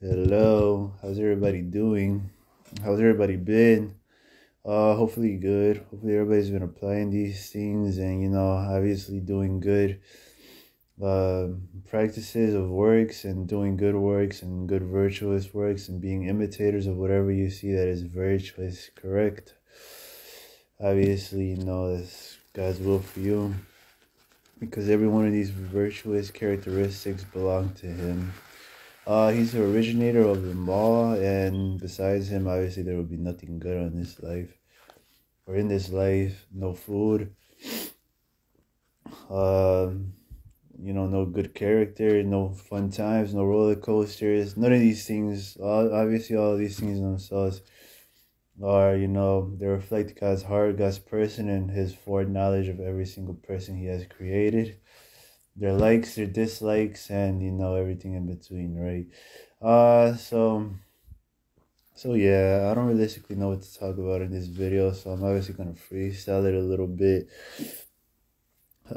Hello, how's everybody doing? How's everybody been? Hopefully good. Hopefully everybody's been applying these things and obviously doing good practices of works and doing good works and good virtuous works and being imitators of whatever you see that is virtuous, correct? Obviously, that's God's will for you because every one of these virtuous characteristics belong to Him. He's the originator of them all, and besides him, obviously there will be nothing good on this life. Or in this life, no food, no good character, no fun times, no roller coasters, none of these things. Obviously, all of these things themselves are, they reflect God's heart, God's person, and His foreknowledge of every single person He has created. Their likes, their dislikes, and everything in between, right? So yeah, I don't realistically know what to talk about in this video, so I'm obviously gonna freestyle it a little bit.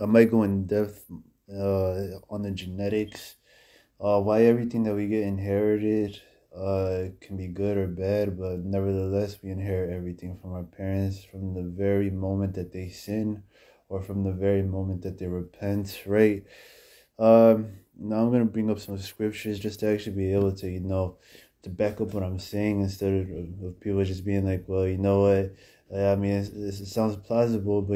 I might go in depth on the genetics, why everything that we get inherited can be good or bad, but nevertheless we inherit everything from our parents from the very moment that they sin or from the very moment that they repent, right? Now I'm gonna bring up some scriptures just to actually be able to to back up what I'm saying instead of people just being like, well, you know what, I mean, it sounds plausible, but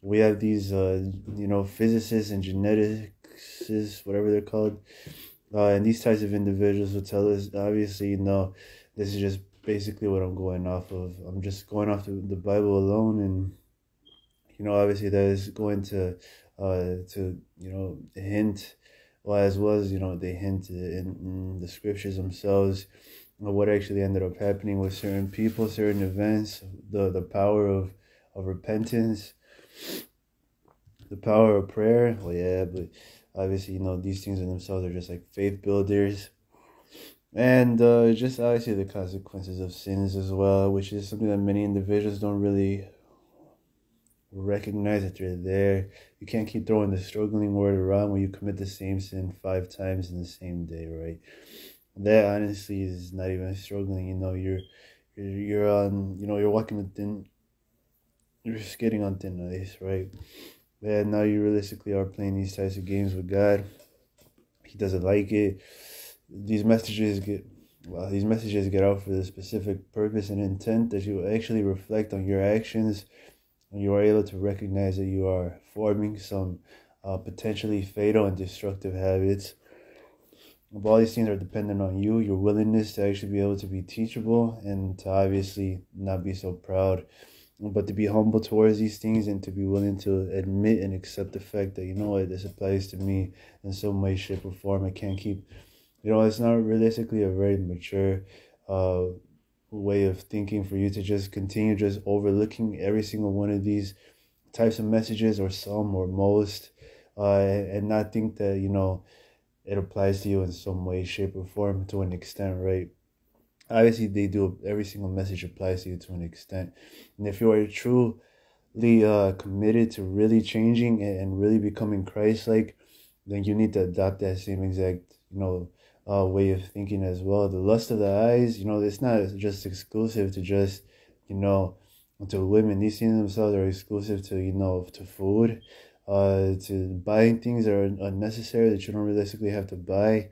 we have these physicists and geneticists, whatever they're called, and these types of individuals will tell us, obviously, this is just basically what I'm going off of. I'm just going off the Bible alone, and obviously that is going to hint, well, as well as they hint in the scriptures themselves of what actually ended up happening with certain people, certain events, the power of repentance, the power of prayer. Well, yeah, but obviously these things in themselves are just like faith builders, and just obviously the consequences of sins as well, which is something that many individuals don't really recognize that they're there. You can't keep throwing the struggling word around when you commit the same sin 5 times in the same day, right? That honestly is not even struggling. You're on, you're walking a thin, you're skating on thin ice, right? And now you realistically are playing these types of games with God. He doesn't like it. These messages get out for the specific purpose and intent that you actually reflect on your actions. You are able to recognize that you are forming some potentially fatal and destructive habits. But all these things are dependent on you, your willingness to actually be able to be teachable and to obviously not be so proud, but to be humble towards these things and to be willing to admit and accept the fact that, what, this applies to me in some way, shape, or form. I can't keep, it's not realistically a very mature way of thinking for you to just continue just overlooking every single one of these types of messages, or some or most, and not think that it applies to you in some way, shape, or form to an extent, right? Obviously they do. Every single message applies to you to an extent, and if you are truly committed to really changing and really becoming Christ-like, then you need to adopt that same exact way of thinking as well. The lust of the eyes, it's not just exclusive to just, to women. These things themselves are exclusive to, to food, to buying things that are unnecessary that you don't realistically have to buy,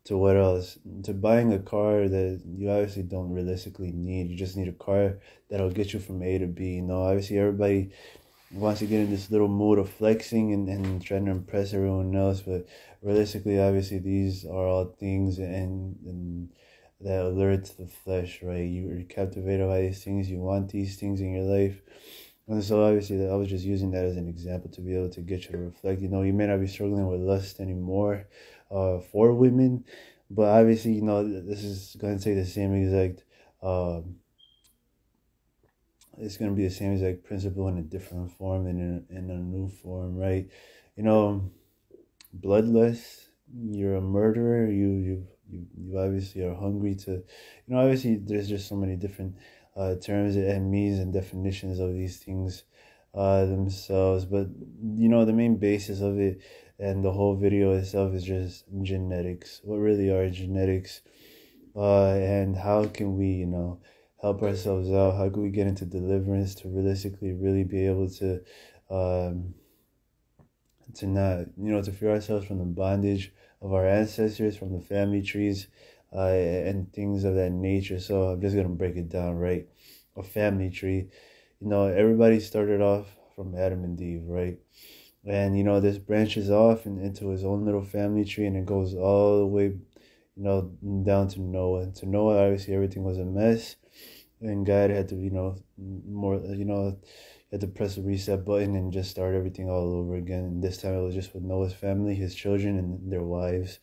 to what else? To buying a car that you obviously don't realistically need. You just need a car that'll get you from A to B. Obviously everybody wants to get in this little mood of flexing and trying to impress everyone else, but realistically, obviously, these are all things and that allure to the flesh, right? You're captivated by these things. You want these things in your life. And so obviously, I was just using that as an example to be able to get you to reflect. You may not be struggling with lust anymore for women, but obviously, this is going to take the same exact it's going to be the same exact principle in a different form and in a new form, right? Bloodlust, you're a murderer, you obviously are hungry to, obviously there's just so many different terms and meanings and definitions of these things themselves, but the main basis of it and the whole video itself is just genetics. What really are genetics? And how can we, help ourselves out? How can we get into deliverance to realistically really be able um, to not, to free ourselves from the bondage of our ancestors, from the family trees, and things of that nature. So I'm just gonna break it down, right? A family tree, everybody started off from Adam and Eve, right? And this branches off into his own little family tree, and it goes all the way, down to Noah. To Noah, obviously everything was a mess, and God had to, had to press the reset button and just start everything all over again. And this time it was just with Noah's family, his children, and their wives.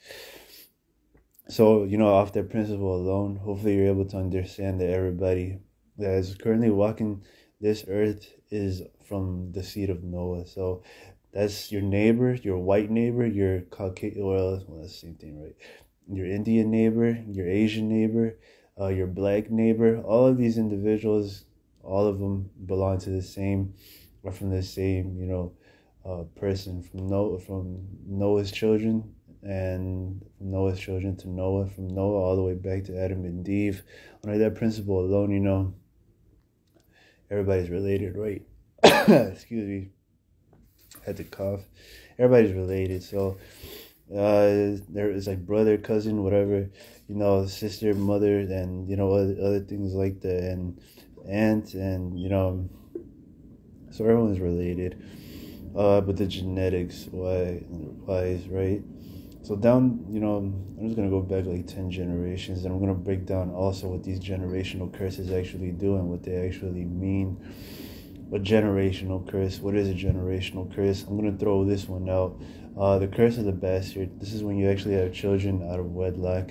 So, off that principle alone, hopefully you're able to understand that everybody that is currently walking this earth is from the seed of Noah. So that's your neighbor, your white neighbor, your Caucasian, well, that's the same thing, right? Your Indian neighbor, your Asian neighbor, your black neighbor. All of these individuals, all of them belong to the same, or from the same, person, from Noah's children, and from Noah's children to Noah, from Noah all the way back to Adam and Eve. Under that principle alone, everybody's related, right? Excuse me, I had to cough. Everybody's related, so there is like brother, cousin, whatever, sister, mother, and other things like that, and aunt, and so everyone's related. But the genetics wise, right? So down, I'm just gonna go back like 10 generations, and I'm gonna break down also what these generational curses actually do and what they actually mean. A generational curse. What is a generational curse? I'm gonna throw this one out. The curse of the bastard. This is when you actually have children out of wedlock.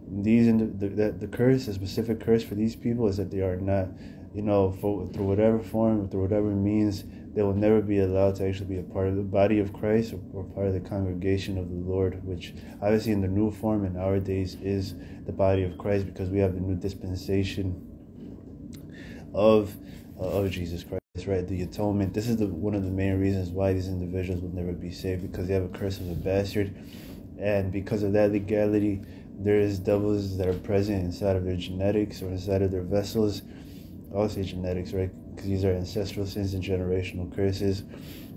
The curse, a specific curse for these people, is that they are not, through whatever form, through whatever means, they will never be allowed to actually be a part of the body of Christ, or part of the congregation of the Lord, which obviously in the new form in our days is the body of Christ, because we have the new dispensation of Jesus Christ, right? The atonement. This is one of the main reasons why these individuals will never be saved, because they have a curse of the bastard, and because of that legality, there is devils that are present inside of their genetics, or inside of their vessels. I'll say genetics, right? Because these are ancestral sins and generational curses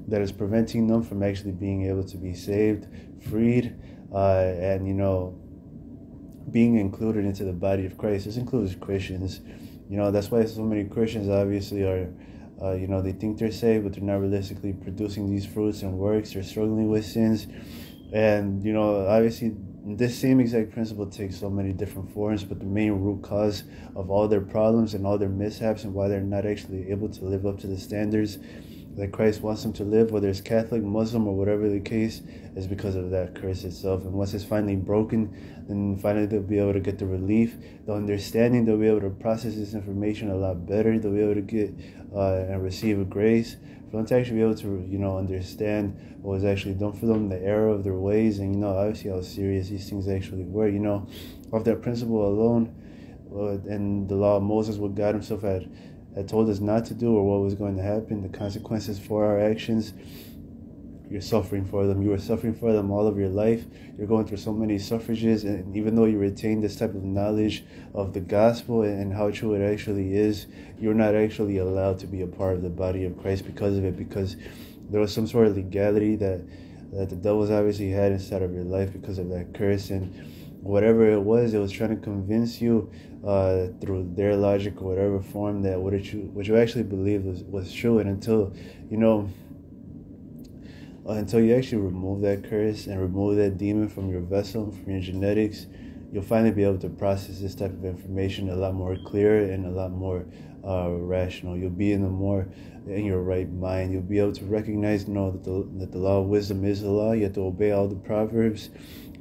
that is preventing them from actually being able to be saved, freed, and being included into the body of Christ. This includes Christians. That's why so many Christians obviously are, they think they're saved, but they're not realistically producing these fruits and works. They're struggling with sins. And, obviously, this same exact principle takes so many different forms, but the main root cause of all their problems and all their mishaps and why they're not actually able to live up to the standards that Christ wants them to live, whether it's Catholic, Muslim, or whatever the case, is because of that curse itself. And once it's finally broken, then finally they'll be able to get the relief, the understanding. They'll be able to process this information a lot better. They'll be able to get and receive a grace for them to actually be able to, understand what was actually done for them, the error of their ways, and, obviously how serious these things actually were. Off that principle alone, and the law of Moses, what God himself had told us not to do, or what was going to happen, the consequences for our actions. You're suffering for them. You were suffering for them all of your life. You're going through so many suffrages, and even though you retain this type of knowledge of the gospel and how true it actually is, you're not actually allowed to be a part of the body of Christ because of it, because there was some sort of legality that the devils obviously had inside of your life because of that curse. And whatever it was trying to convince you through their logic or whatever form that what you actually believe was true. And until you actually remove that curse and remove that demon from your vessel, from your genetics, you'll finally be able to process this type of information a lot more clear and a lot more rational. You'll be in your right mind. You'll be able to recognize, that the law of wisdom is the law. You have to obey all the proverbs.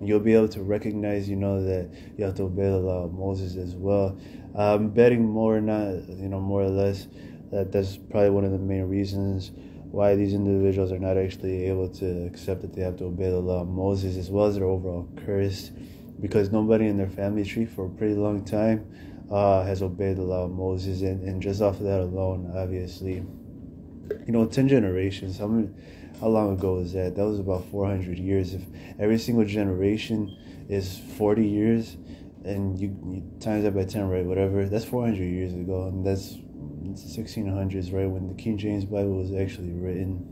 You'll be able to recognize, that you have to obey the law of Moses as well. I'm betting more or less that's probably one of the main reasons why these individuals are not actually able to accept that they have to obey the law of Moses, as well as they're overall cursed, because nobody in their family tree for a pretty long time has obeyed the law of Moses. And just off of that alone, obviously, 10 generations. How long ago was that? That was about 400 years. If every single generation is 40 years, and you times that by 10, right? Whatever. That's 400 years ago, and that's 1600s, right? When the King James Bible was actually written.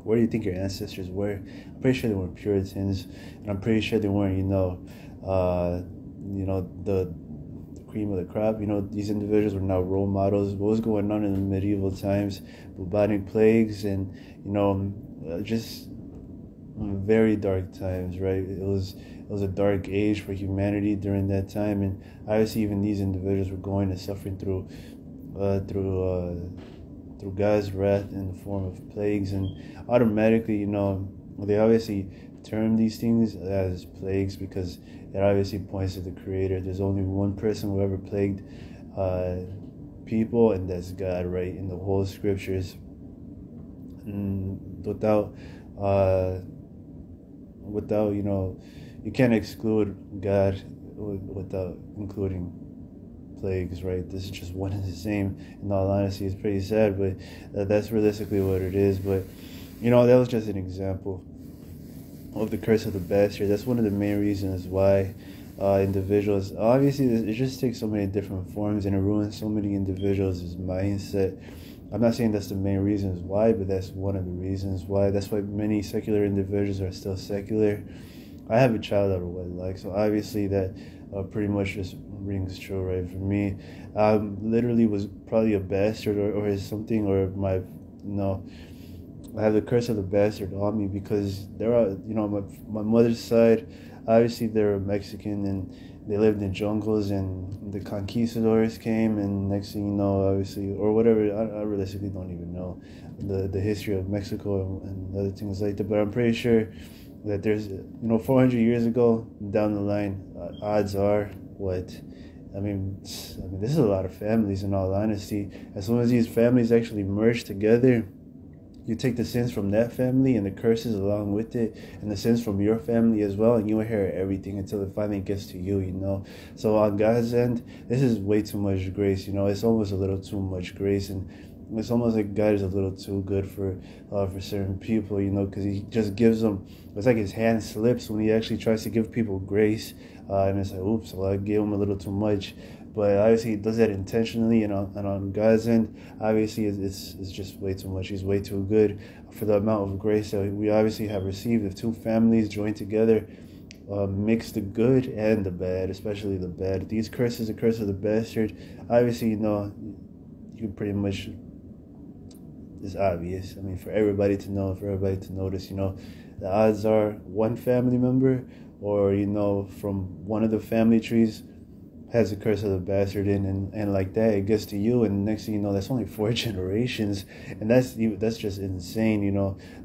Where do you think your ancestors were? I'm pretty sure they weren't Puritans, and I'm pretty sure they weren't, the cream of the crop. These individuals were now role models. What was going on in the medieval times? Bubonic plagues, and just very dark times, right? It was a dark age for humanity during that time, and obviously even these individuals were going and suffering through God's wrath in the form of plagues, and automatically, they obviously term these things as plagues because it obviously points to the Creator. There's only one person who ever plagued people, and that's God, right? In the whole scriptures, and without you can't exclude God without including plagues, right? This is just one and the same. In all honesty, it's pretty sad, but that's realistically what it is. But that was just an example of the curse of the bastard. That's one of the main reasons why individuals, obviously it just takes so many different forms, and it ruins so many individuals' mindset. I'm not saying that's the main reasons why, but that's one of the reasons why. That's why many secular individuals are still secular. I have a child out of wedlock, so obviously that pretty much just rings true, right? For me, literally was probably a bastard or something, or I have the curse of the bastard on me because there are, my mother's side, obviously they're Mexican and they lived in jungles, and the conquistadors came, and next thing you know, obviously, or whatever, I realistically don't even know the history of Mexico and other things like that, but I'm pretty sure that there's, 400 years ago down the line, odds are I mean, this is a lot of families, in all honesty. As soon as these families actually merge together, you take the sins from that family and the curses along with it, and the sins from your family as well, and you inherit everything until it finally gets to you, So on God's end, this is way too much grace, It's almost a little too much grace, and it's almost like God is a little too good for certain people, because He just gives them. It's like His hand slips when He actually tries to give people grace, and it's like, oops, well, I gave Him a little too much. But obviously He does that intentionally, and on God's end, obviously it's just way too much. He's way too good for the amount of grace that we obviously have received. If two families join together, mix the good and the bad, especially the bad. These curses, the curse of the bastard, obviously, you pretty much, it's obvious. For everybody to know, for everybody to notice, the odds are one family member or, from one of the family trees has the curse of the bastard in, and like that, it gets to you, and next thing you know, that's only 4 generations, and that's just insane,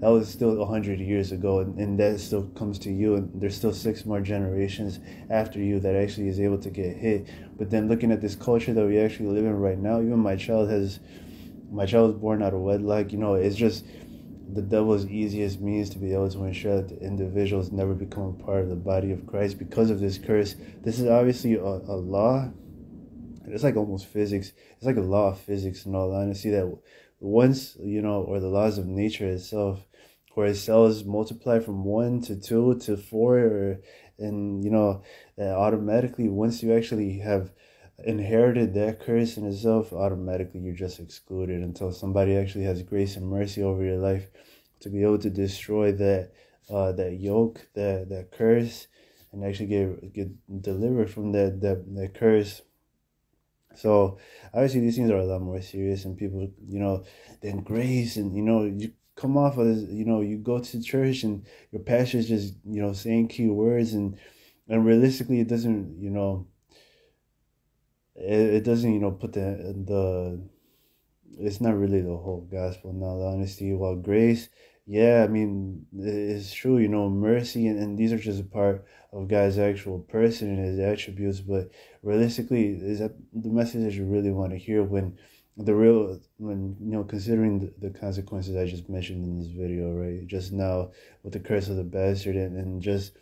That was still 100 years ago, and that still comes to you, and there's still 6 more generations after you that actually is able to get hit. But then looking at this culture that we actually live in right now, even my child was born out of wedlock, it's just the devil's easiest means to be able to ensure that the individuals never become a part of the body of Christ because of this curse. This is obviously a law. It's like almost physics. It's like a law of physics, in all honesty, that once, or the laws of nature itself, where cells multiply from 1 to 2 to 4, automatically, once you actually have inherited that curse in itself, automatically you're just excluded until somebody actually has grace and mercy over your life to be able to destroy that yoke, that curse, and actually get delivered from that curse. So obviously these things are a lot more serious, and people, than grace, and you come off of this, you go to church and your pastor's just saying key words, and realistically it doesn't it doesn't put it's not really the whole gospel, in all honesty. While grace, yeah, it's true, mercy, and these are just a part of God's actual person and His attributes, but realistically, is that the message that you really want to hear when considering the consequences I just mentioned in this video, right, just now, with the curse of the bastard, and just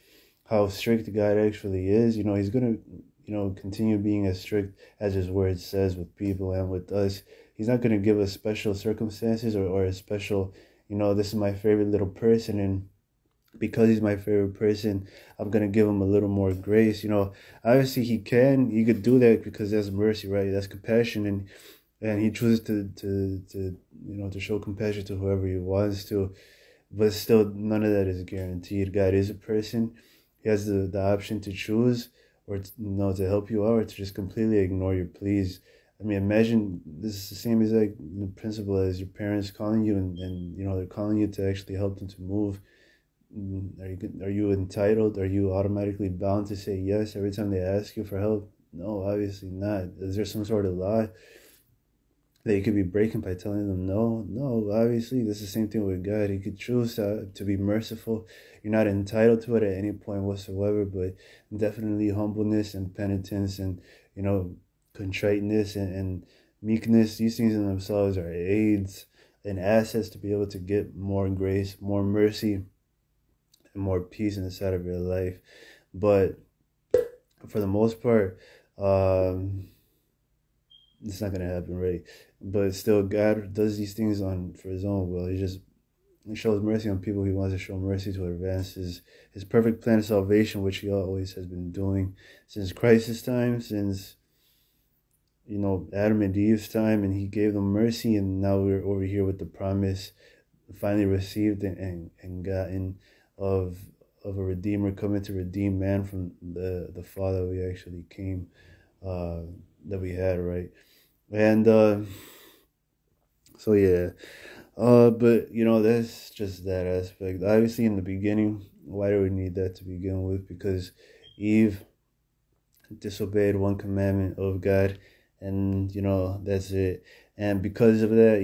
how strict God actually is. He's gonna continue being as strict as His word says with people and with us. He's not going to give us special circumstances or a special this is my favorite little person, and because he's my favorite person, I'm gonna give him a little more grace. Obviously he could do that because that's mercy, right? That's compassion, and he chooses to show compassion to whoever he wants to. But still, none of that is guaranteed. God is a person. He has the option to choose, or to help you out, or to just completely ignore your pleas. I mean, imagine this is the same exact principle as your parents calling you, and they're calling you to actually help them to move. Are you entitled? Are you automatically bound to say yes every time they ask you for help? No, obviously not. Is there some sort of law that you could be breaking by telling them no? No, obviously, this is the same thing with God. He could choose to be merciful. You're not entitled to it at any point whatsoever, but definitely humbleness and penitence and, contriteness and meekness, these things in themselves are aids and assets to be able to get more grace, more mercy, and more peace inside of your life. But for the most part, it's not going to happen, right? But still, God does these things for his own will. He shows mercy on people he wants to show mercy to, advance his perfect plan of salvation, which he always has been doing since Christ's time, since Adam and Eve's time, and he gave them mercy, and now we're over here with the promise finally received and gotten of a Redeemer coming to redeem man from the fall that we actually came that we had, right? And so yeah, but that's just that aspect. Obviously, in the beginning, why do we need that to begin with? Because Eve disobeyed one commandment of God, and that's it. And because of that,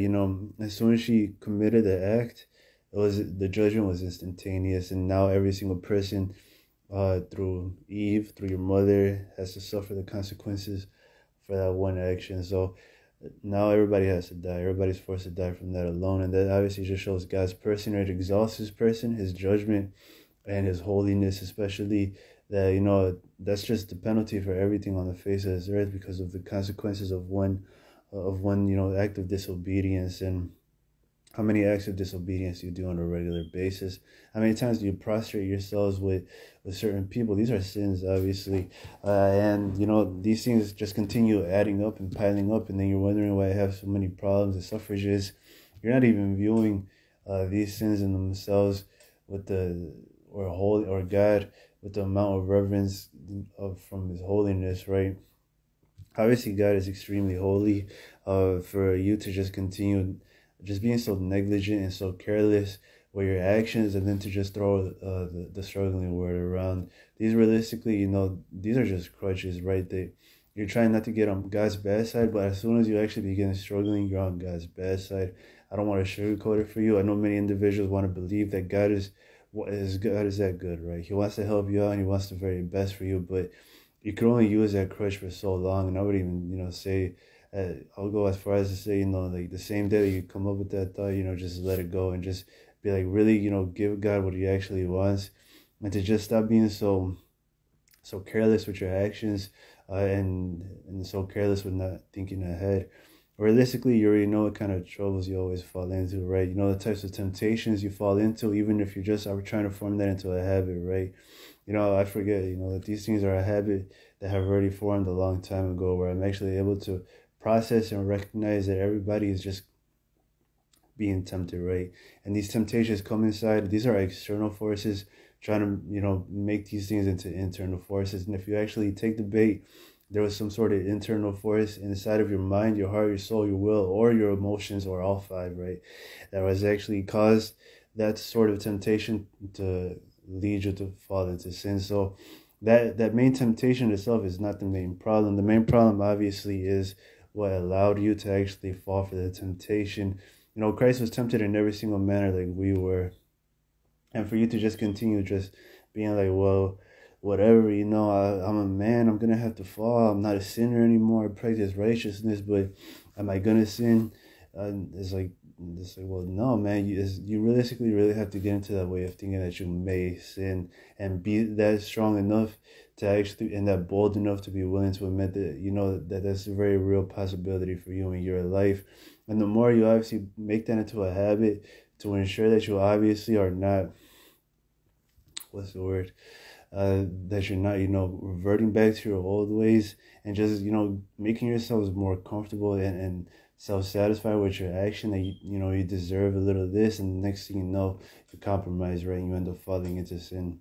as soon as she committed the act, the judgment was instantaneous, and now every single person, through Eve, through your mother, has to suffer the consequences for that one action. So now everybody has to die. Everybody's forced to die from that alone. And that obviously just shows God's person. It exalts his person, his judgment, and his holiness, especially that, that's just the penalty for everything on the face of this earth because of the consequences of one act of disobedience. And how many acts of disobedience do you do on a regular basis? How many times do you prostrate yourselves with certain people? These are sins, obviously. And these things just continue adding up and piling up. And then you're wondering why I have so many problems and suffrages. You're not even viewing these sins in themselves or God with the amount of reverence from his holiness, right? Obviously, God is extremely holy. For you to just continue just being so negligent and so careless with your actions, and then to just throw the struggling word around. These realistically, these are just crutches, right? You're trying not to get on God's bad side, but as soon as you actually begin struggling, you're on God's bad side. I don't want to sugarcoat it for you. I know many individuals want to believe that God is that good, right? He wants to help you out and he wants the very best for you, but you can only use that crutch for so long. And I would even, say, I'll go as far as to say, like the same day that you come up with that thought, just let it go and just be like, really, give God what he actually wants, and to just stop being so careless with your actions, and so careless with not thinking ahead. Realistically, you already know what kind of troubles you always fall into, right? You know the types of temptations you fall into, even if you just are trying to form that into a habit, right? I forget, that these things are a habit that have already formed a long time ago, where I'm actually able to process and recognize that everybody is just being tempted, right? And these temptations come inside. These are external forces trying to, make these things into internal forces. And if you actually take the bait, there was some sort of internal force inside of your mind, your heart, your soul, your will, or your emotions, or all five, right? That was actually caused that sort of temptation to lead you to fall into sin. So that main temptation itself is not the main problem. The main problem, obviously, is what allowed you to actually fall for the temptation. Christ was tempted in every single manner like we were. And for you to just continue just being like, well, whatever, I'm a man, I'm going to have to fall. I'm not a sinner anymore. I practice righteousness, but am I going to sin? It's like, well, no, man, you realistically really have to get into that way of thinking that you may sin and be that strong enough to actually, and that bold enough to be willing to admit that, that that's a very real possibility for you in your life. And the more you obviously make that into a habit to ensure that you obviously are not, what's the word? That you're not, reverting back to your old ways and just, making yourselves more comfortable and self-satisfied with your action that you deserve a little of this, and the next thing you know, you compromise, right? And you end up falling into sin.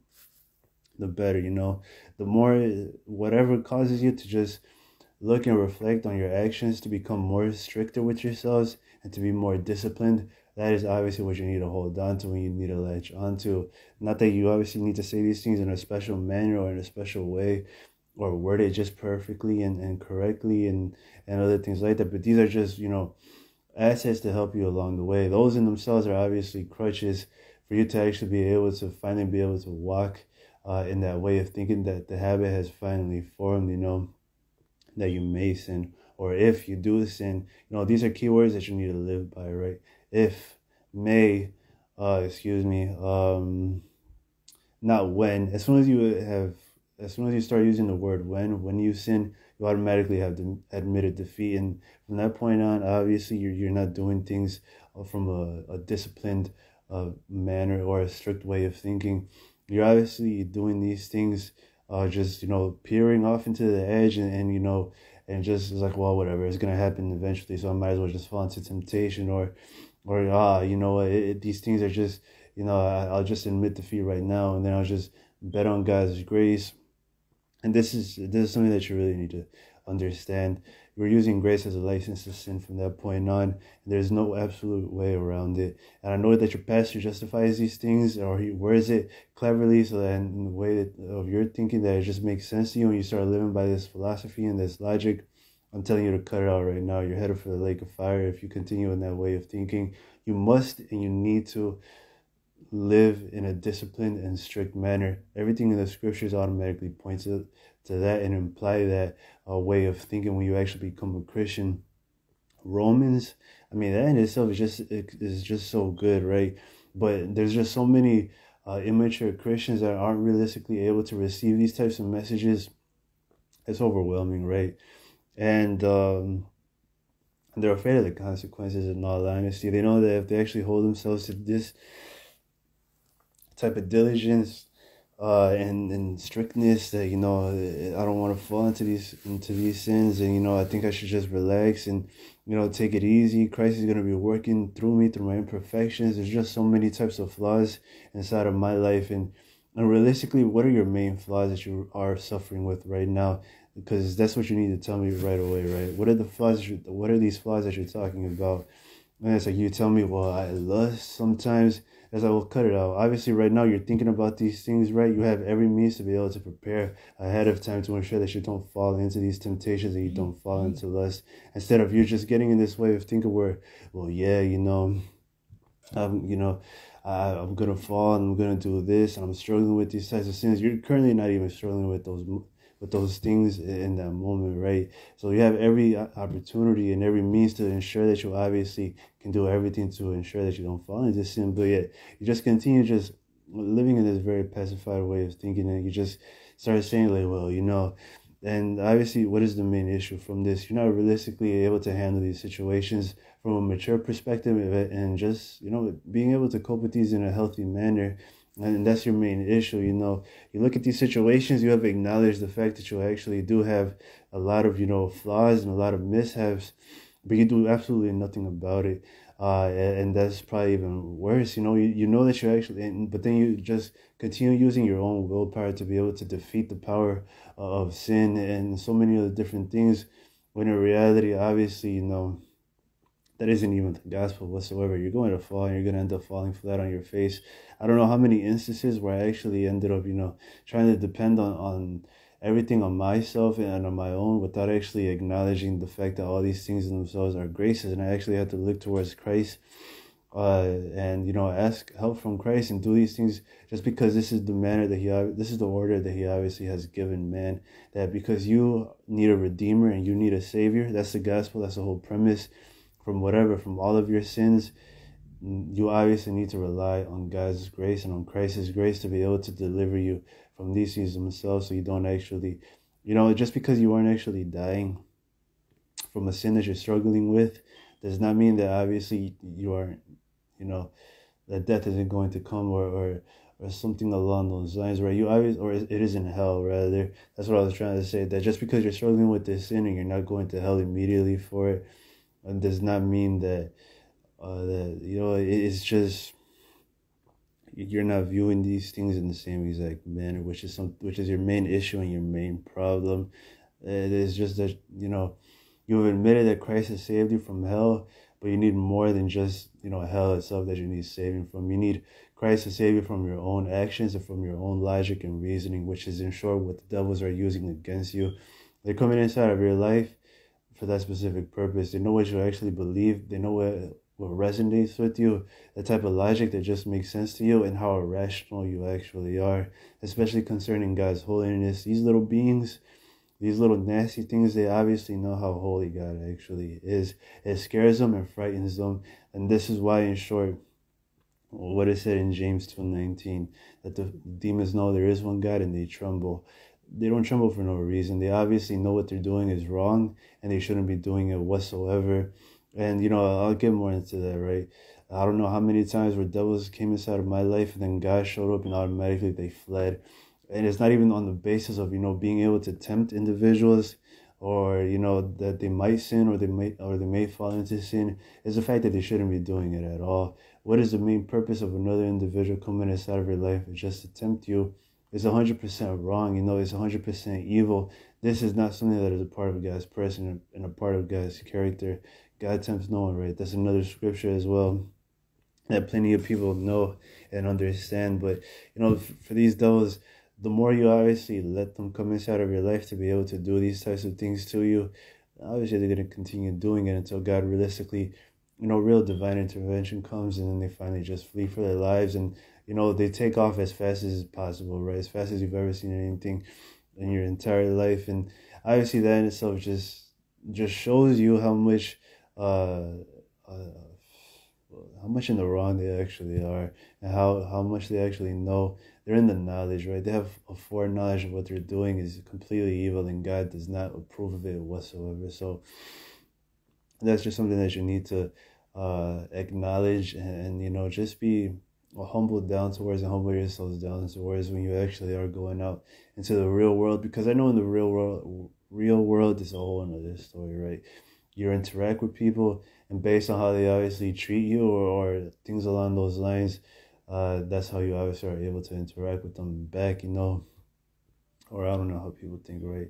The better, the more whatever causes you to just look and reflect on your actions, to become more stricter with yourselves and to be more disciplined. That is obviously what you need to hold on to and you need to latch onto. Not that you obviously need to say these things in a special manner or in a special way or word it just perfectly and correctly and other things like that. But these are just, assets to help you along the way. Those in themselves are obviously crutches for you to actually be able to finally be able to walk in that way of thinking that the habit has finally formed, that you may sin, or if you do sin, these are keywords that you need to live by, right? If, may, excuse me, not when. As soon as you start using the word when you sin, you automatically have admitted defeat, and from that point on, obviously you're not doing things from a disciplined manner or a strict way of thinking. You're obviously doing these things just peering off into the edge and just it's like, well, whatever, it's gonna happen eventually, so I might as well just fall into temptation or these things are just I'll just admit defeat right now, and then I'll just bet on God's grace. And this is something that you really need to understand. You're using grace as a license to sin from that point on, and there's no absolute way around it. And I know that your pastor justifies these things, or he words it cleverly so that in the way of your thinking that it just makes sense to you, and you start living by this philosophy and this logic. I'm telling you to cut it out right now. You're headed for the lake of fire if you continue in that way of thinking. You must and you need to live in a disciplined and strict manner. Everything in the scriptures automatically points to that and imply that way of thinking when you actually become a Christian. Romans, I mean, that in itself is just so good, right? But there's just so many immature Christians that aren't realistically able to receive these types of messages. It's overwhelming, right? And they're afraid of the consequences, in all honesty. They know that if they actually hold themselves to this type of diligence and strictness, that I don't want to fall into these sins, and I think I should just relax and take it easy. Christ is going to be working through me, through my imperfections. There's just so many types of flaws inside of my life, and realistically, what are your main flaws that you are suffering with right now? Because that's what you need to tell me right away, right? What are the flaws? What are these flaws that you're talking about? And it's like, you tell me, well, I lust sometimes. As I will cut it out. Obviously, right now you're thinking about these things, right? You have every means to be able to prepare ahead of time to ensure that you don't fall into these temptations and you don't fall into lust. Instead of you just getting in this way of thinking where, well, yeah, I'm gonna fall and I'm gonna do this and I'm struggling with these types of sins. You're currently not even struggling with those things in that moment, right? So you have every opportunity and every means to ensure that you obviously can do everything to ensure that you don't fall into sin, but yet you just continue just living in this very pacified way of thinking, and you just start saying like, well, and obviously, what is the main issue from this? You're not realistically able to handle these situations from a mature perspective, and just being able to cope with these in a healthy manner. And that's your main issue. You look at these situations, you have acknowledged the fact that you actually do have a lot of flaws and a lot of mishaps, but you do absolutely nothing about it. And that's probably even worse. You know that you actually, but then you just continue using your own willpower to be able to defeat the power of sin and so many other different things, when in reality, obviously, that isn't even the gospel whatsoever. You're going to fall, and you're going to end up falling flat on your face. I don't know how many instances where I actually ended up, trying to depend on everything on myself and on my own without actually acknowledging the fact that all these things in themselves are graces. And I actually had to look towards Christ and, ask help from Christ and do these things just because this is the manner that this is the order that he obviously has given man. That because you need a redeemer and you need a savior, that's the gospel, that's the whole premise. From all of your sins, you obviously need to rely on God's grace and on Christ's grace to be able to deliver you from these things themselves, so you don't actually, just because you aren't actually dying from a sin that you're struggling with, does not mean that obviously you aren't, that death isn't going to come, or something along those lines, right? You always, or it isn't hell, rather. That's what I was trying to say. That just because you're struggling with this sin and you're not going to hell immediately for it, does not mean that that it's just you're not viewing these things in the same exact manner, which is your main issue and your main problem. It is just that you've admitted that Christ has saved you from hell, but you need more than just hell itself that you need saving from. You need Christ to save you from your own actions and from your own logic and reasoning, which is in short what the devils are using against you. They're coming inside of your life for that specific purpose. They know what you actually believe. They know what resonates with you, the type of logic that just makes sense to you, and how irrational you actually are, especially concerning God's holiness. These little beings, these little nasty things, they obviously know how holy God actually is. It scares them and frightens them. And this is why, in short, what is said in James 2:19, that the demons know there is one God and they tremble. They don't tremble for no reason. They obviously know what they're doing is wrong and they shouldn't be doing it whatsoever. And, I'll get more into that, right? I don't know how many times where devils came inside of my life and then God showed up and automatically they fled. And it's not even on the basis of, being able to tempt individuals or, that they might sin or they may fall into sin. It's the fact that they shouldn't be doing it at all. What is the main purpose of another individual coming inside of your life? It's just to tempt you. It's 100% wrong. It's 100% evil. This is not something that is a part of God's person and a part of God's character. God tempts no one, right? That's another scripture as well that plenty of people know and understand. But, for these devils, the more you obviously let them come inside of your life to be able to do these types of things to you, obviously they're going to continue doing it until God realistically, real divine intervention comes, and then they finally just flee for their lives. And, they take off as fast as possible, right? As fast as you've ever seen anything in your entire life. And obviously that in itself just shows you how much in the wrong they actually are, and how much they actually know. They're in the knowledge, right? They have a foreknowledge of what they're doing is completely evil, and God does not approve of it whatsoever. So that's just something that you need to acknowledge, and just be humbled down towards, and humble yourselves down towards when you actually are going out into the real world. Because I know in the real world is a whole another story, right? You interact with people, and based on how they obviously treat you or things along those lines, that's how you obviously are able to interact with them back, or I don't know how people think, right?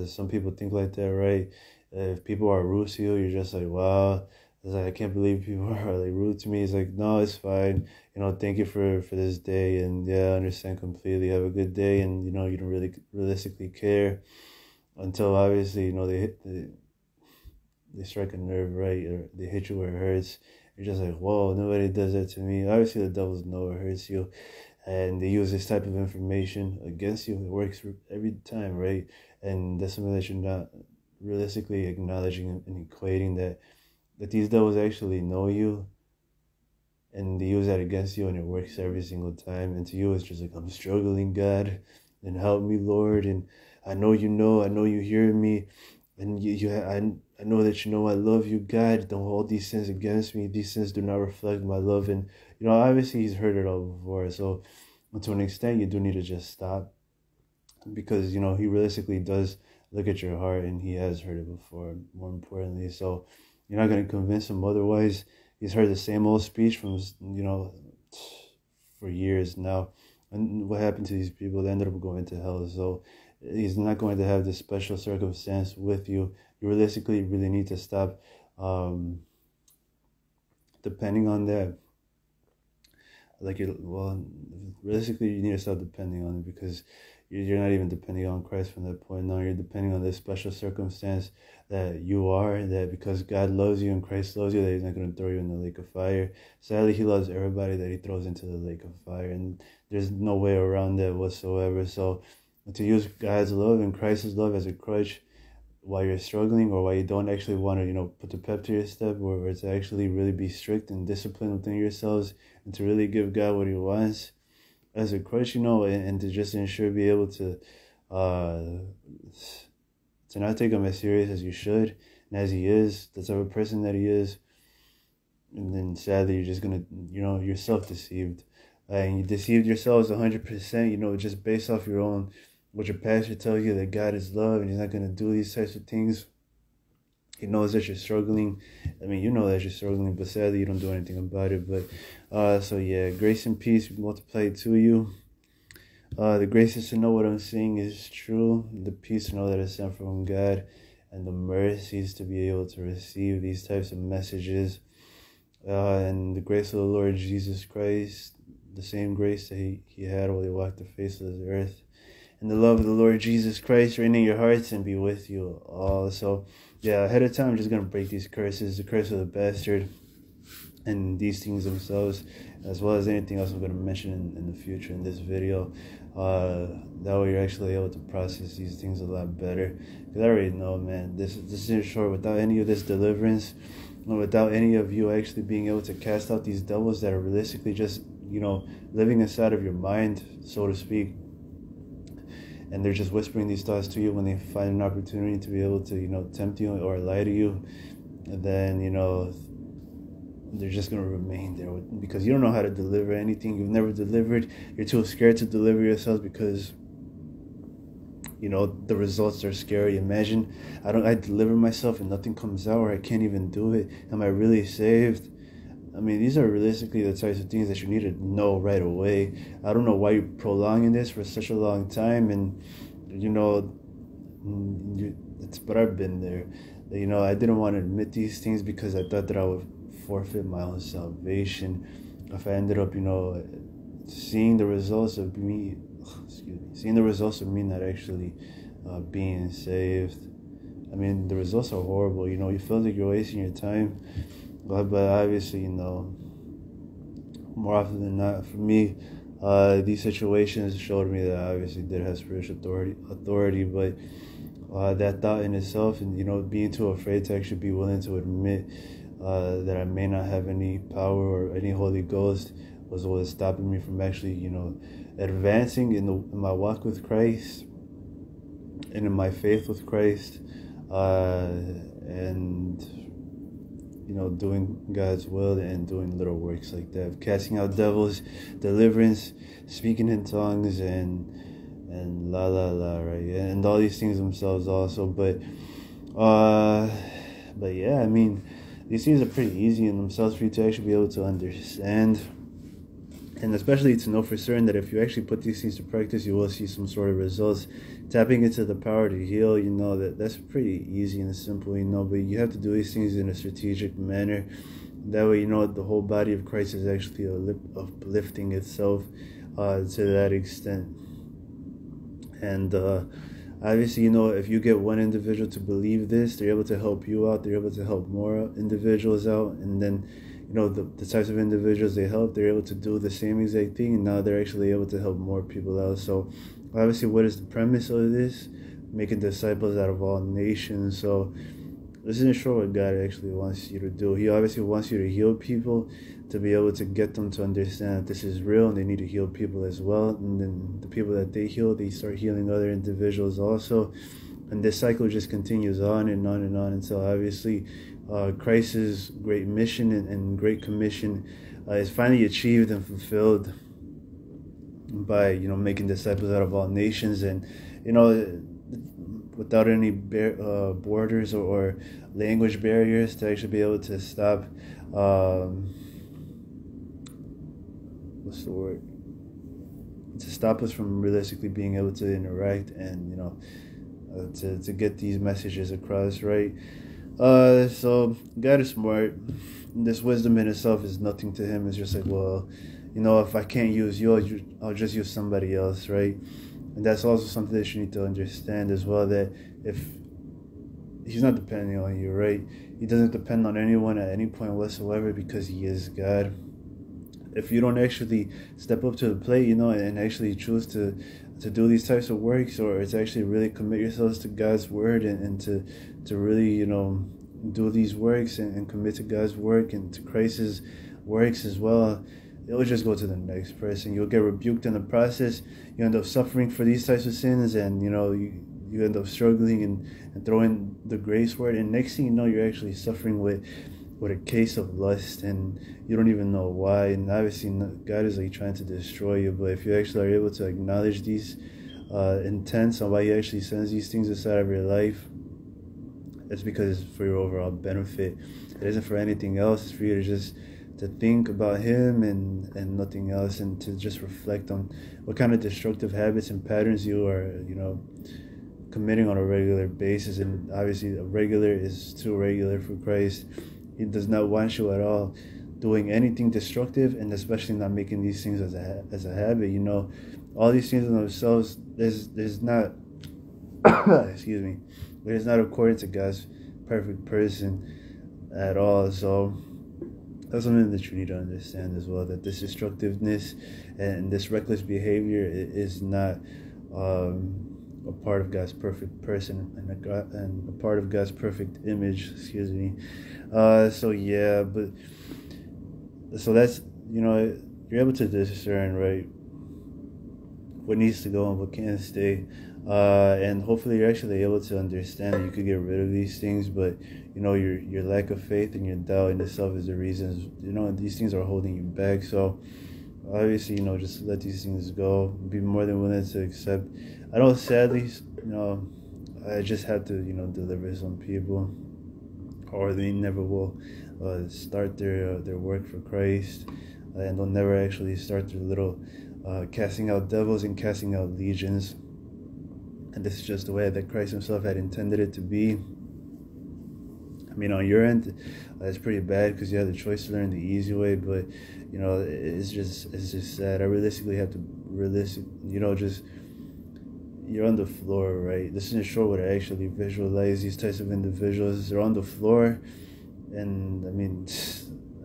Some people think like that, right? If people are rude to you, you're just like, wow. It's like, I can't believe people are like rude to me. It's like, no, it's fine. Thank you for this day. And yeah, I understand completely. Have a good day. And, you don't really realistically care until obviously, they strike a nerve, right? Or they hit you where it hurts. You're just like, whoa, nobody does that to me. Obviously, the devils know it hurts you. And they use this type of information against you. It works every time, right? And that's something that you're not realistically acknowledging and equating, that these devils actually know you, and they use that against you, and it works every single time. And to you, it's just like, I'm struggling, God, and help me, Lord. And I know you hear me, and I know that I love you, God. Don't hold these sins against me. These sins do not reflect my love. And obviously he's heard it all before. So to an extent, you do need to just stop, because he realistically does look at your heart, and he has heard it before, more importantly. So you're not going to convince him otherwise. He's heard the same old speech from for years now. And what happened to these people? They ended up going to hell. So he's not going to have this special circumstance with you. You realistically really need to stop depending on that. Realistically, you need to stop depending on it, because you're not even depending on Christ from that point on. You're depending on this special circumstance that you are, that because God loves you and Christ loves you, that he's not going to throw you in the lake of fire. Sadly, he loves everybody that he throws into the lake of fire, and there's no way around that whatsoever. So to use God's love and Christ's love as a crutch while you're struggling, or while you don't actually want to, put the pep to your step, or to actually really be strict and disciplined within yourselves, and to really give God what he wants as a crutch, and to just ensure be able to not take him as serious as you should, and as he is, the type of person that he is. and then sadly you're just gonna, you're self-deceived, and you deceived yourselves 100%, just based off your own, what your pastor tells you, that God is love and he's not gonna do these types of things. He knows that you're struggling. I mean, you know that you're struggling, but sadly you don't do anything about it. But so yeah, grace and peace be multiplied to you. The grace is to know what I'm saying is true, the peace to know that it's sent from God, and the mercies to be able to receive these types of messages. And the grace of the Lord Jesus Christ, the same grace that he had while he walked the face of this earth. And the love of the Lord Jesus Christ reign in your hearts and be with you all. So, yeah, ahead of time, I'm just going to break these curses, the curse of the bastard, and these things themselves, as well as anything else I'm going to mention in the future in this video. That way you're actually able to process these things a lot better. Because I already know, man, this is short. Without any of this deliverance, and without any of you actually being able to cast out these devils that are realistically just, living inside of your mind, so to speak, and they're just whispering these thoughts to you when they find an opportunity to be able to, tempt you or lie to you, and then, they're just going to remain there because you don't know how to deliver anything. You've never delivered. You're too scared to deliver yourselves because, the results are scary. Imagine I deliver myself and nothing comes out, or I can't even do it. Am I really saved? I mean, these are realistically the types of things that you need to know right away. I don't know why you're prolonging this for such a long time, and but I've been there. I didn't want to admit these things because I thought that I would forfeit my own salvation if I ended up, seeing the results of me not actually being saved. I mean, the results are horrible. You feel like you're wasting your time, but obviously, more often than not, for me, these situations showed me that I obviously did have spiritual authority, but that thought in itself, and being too afraid to actually be willing to admit that I may not have any power or any Holy Ghost was what was stopping me from actually, advancing in my walk with Christ and in my faith with Christ, and doing God's will and doing little works like that, casting out devils, deliverance, speaking in tongues, and la la la, right? And all these things themselves also, but yeah, I mean, these things are pretty easy in themselves for you to actually be able to understand, and especially to know for certain that if you actually put these things to practice, you will see some sort of results. Tapping into the power to heal, that's pretty easy and simple, but you have to do these things in a strategic manner. That way, the whole body of Christ is actually uplifting itself to that extent. And obviously, if you get one individual to believe this, they're able to help you out. They're able to help more individuals out. And then, the types of individuals they help, they're able to do the same exact thing. And now they're actually able to help more people out. So, obviously, what is the premise of this? Making disciples out of all nations. So, this isn't sure what God actually wants you to do. He obviously wants you to heal people, to be able to get them to understand that this is real and they need to heal people as well. And then the people that they heal, they start healing other individuals also. And this cycle just continues on and on and on until obviously Christ's great mission and great commission is finally achieved and fulfilled by, making disciples out of all nations. And, without any borders or language barriers to actually be able to stop, what's the word? To stop us from realistically being able to interact and, to get these messages across, right? So God is smart. This wisdom in itself is nothing to him. It's just like, well, if I can't use you, I'll just use somebody else, right? And that's also something that you need to understand as well, that if he's not depending on you, right? He doesn't depend on anyone at any point whatsoever because he is God. If you don't actually step up to the plate, and actually choose to do these types of works, or to actually really commit yourselves to God's word and to really, do these works and commit to God's work and to Christ's works as well, it will just go to the next person. You'll get rebuked in the process. You end up suffering for these types of sins, and you end up struggling and throwing the grace word. And next thing you know, you're actually suffering with with a case of lust, and you don't even know why. And obviously God is like trying to destroy you, but if you actually are able to acknowledge these intents on why he actually sends these things inside of your life, it's because it's for your overall benefit. It isn't for anything else. It's for you to just to think about him and nothing else, and to just reflect on what kind of destructive habits and patterns you are, committing on a regular basis. And obviously a regular is too regular for Christ. He does not want you at all doing anything destructive, and especially not making these things as a habit. All these things in themselves, there's not excuse me, there's not according to God's perfect person at all. So that's something that you need to understand as well, that this destructiveness and this reckless behavior is not a part of God's perfect person, and a part of God's perfect image. Excuse me. So yeah, but so that's, you're able to discern, right, what needs to go and what can't stay, and hopefully you're actually able to understand that you could get rid of these things. But your lack of faith and your doubt in yourself is the reasons, these things are holding you back. So obviously, just let these things go. Be more than willing to accept. I know, sadly, I just had to, deliver some people, or they never will start their work for Christ, and they'll never actually start their little casting out devils and casting out legions. And this is just the way that Christ himself had intended it to be. I mean, on your end, it's pretty bad because you have the choice to learn the easy way, but it's just sad. I realistically have to just, you're on the floor, right? This isn't sure what I actually visualize these types of individuals. They're on the floor, and I mean,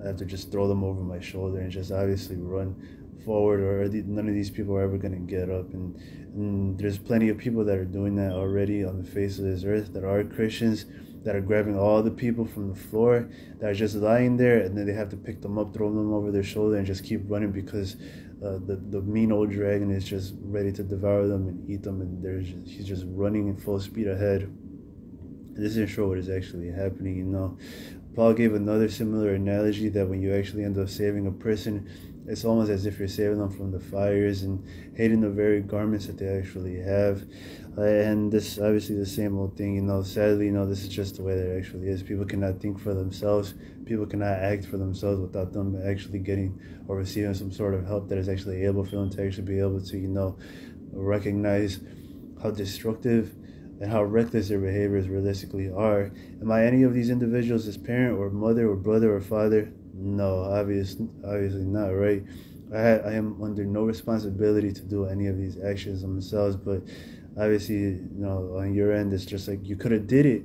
I have to just throw them over my shoulder and just obviously run forward, or none of these people are ever going to get up. And there's plenty of people that are doing that already on the face of this earth, that are Christians, that are grabbing all the people from the floor that are just lying there, and then they have to pick them up, throw them over their shoulder, and just keep running because the mean old dragon is just ready to devour them and eat them, and he's just running in full speed ahead. And this isn't sure what is actually happening. Paul gave another similar analogy, that when you actually end up saving a person, it's almost as if you're saving them from the fires and hating the very garments that they actually have. And this obviously the same old thing. Sadly, this is just the way that it actually is. People cannot think for themselves. People cannot act for themselves without them actually getting or receiving some sort of help that is actually able for them to actually be able to, recognize how destructive and how reckless their behaviors realistically are. Am I any of these individuals as parent or mother or brother or father? No, obviously not, right? I am under no responsibility to do any of these actions themselves, but obviously, on your end, it's just like you could have did it,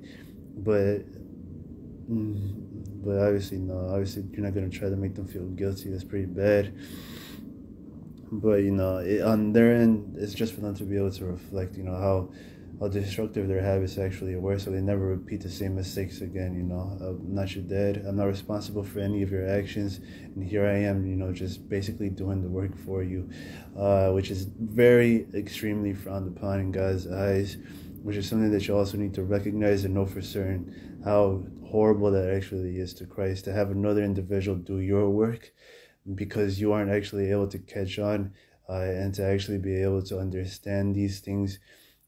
but obviously, no. Obviously, you're not going to try to make them feel guilty. That's pretty bad. But, on their end, it's just for them to be able to reflect, how destructive their habits actually were, so they never repeat the same mistakes again. I'm not your dad. I'm not responsible for any of your actions, and here I am, just basically doing the work for you, which is very extremely frowned upon in God's eyes, which is something that you also need to recognize and know for certain how horrible that actually is to Christ, to have another individual do your work because you aren't actually able to catch on, and to actually be able to understand these things.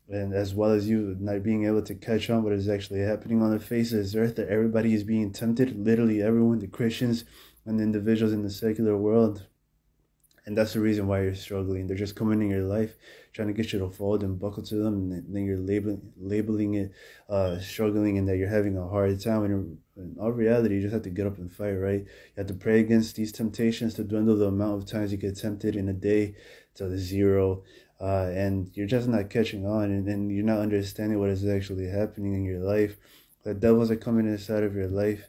And as well as you not being able to catch on what is actually happening on the face of this earth, that everybody is being tempted, literally everyone, the Christians and the individuals in the secular world. And that's the reason why you're struggling. They're just coming in your life, trying to get you to fold and buckle to them, and then you're labeling it struggling, and that you're having a hard time. And in all reality, you just have to get up and fight, right? You have to pray against these temptations to dwindle the amount of times you get tempted in a day to zero. And you're just not catching on, and you're not understanding what is actually happening in your life. The devils are coming inside of your life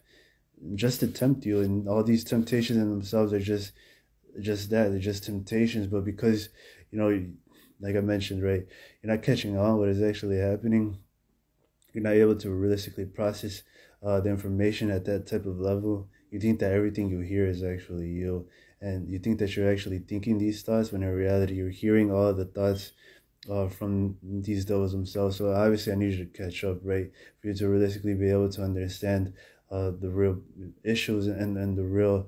just to tempt you, and all these temptations in themselves are just that. They're just temptations. But because, like I mentioned, right, you're not catching on what is actually happening, you're not able to realistically process the information at that type of level. You think that everything you hear is actually you, and you think that you're actually thinking these thoughts, when in reality you're hearing all of the thoughts from these devils themselves. So obviously I need you to catch up, right, for you to realistically be able to understand the real issues and the real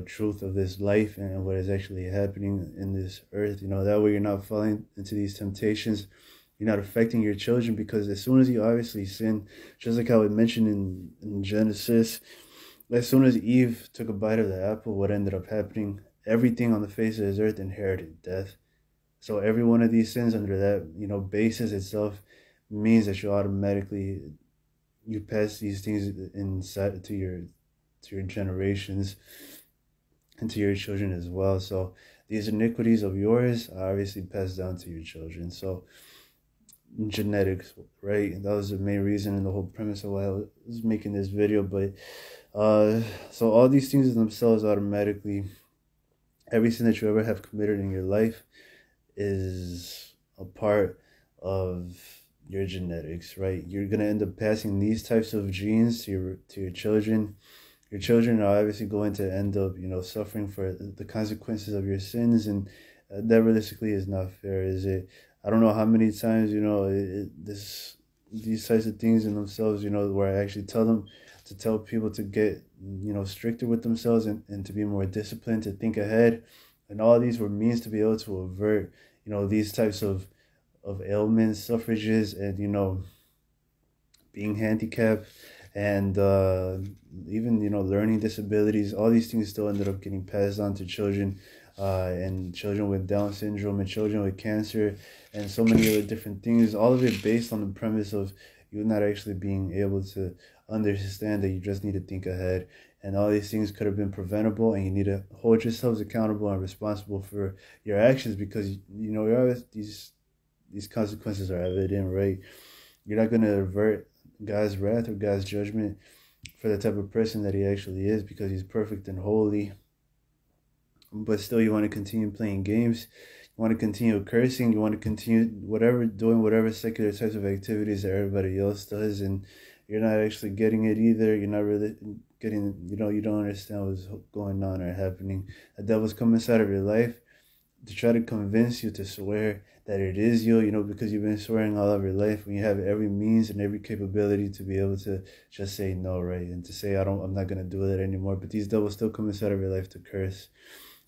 truth of this life and what is actually happening in this earth. That way you're not falling into these temptations. You're not affecting your children, because as soon as you obviously sin, just like how it mentioned in Genesis, as soon as Eve took a bite of the apple, what ended up happening? Everything on the face of this earth inherited death. So every one of these sins under that, basis itself means that you pass these things inside to your generations and to your children as well. So these iniquities of yours are obviously passed down to your children. So genetics, right? That was the main reason and the whole premise of why I was making this video. But so all these things in themselves automatically, everything that you ever have committed in your life is a part of your genetics, right? You're gonna end up passing these types of genes to your children. Your children are obviously going to end up, suffering for the consequences of your sins, and that realistically is not fair, is it? I don't know how many times, these types of things in themselves, where I actually tell people to get, stricter with themselves and to be more disciplined, to think ahead. And all these were means to be able to avert, these types of ailments, suffrages, and, being handicapped, and even, learning disabilities. All these things still ended up getting passed on to children, and children with Down syndrome, and children with cancer, and so many other different things. All of it based on the premise of you not actually being able to understand that you just need to think ahead. And all these things could have been preventable, and you need to hold yourselves accountable and responsible for your actions, because these consequences are evident, right? You're not going to avert God's wrath or God's judgment for the type of person that he actually is, because he's perfect and holy. But still, you want to continue playing games, you want to continue cursing, you want to continue doing whatever secular types of activities that everybody else does, and you're not actually getting it either. You're not really getting, you don't understand what's going on or happening. The devil's come inside of your life to try to convince you to swear that it is you, because you've been swearing all of your life, when you have every means and every capability to be able to just say no, right? And to say, I'm not going to do that anymore. But these devils still come inside of your life to curse.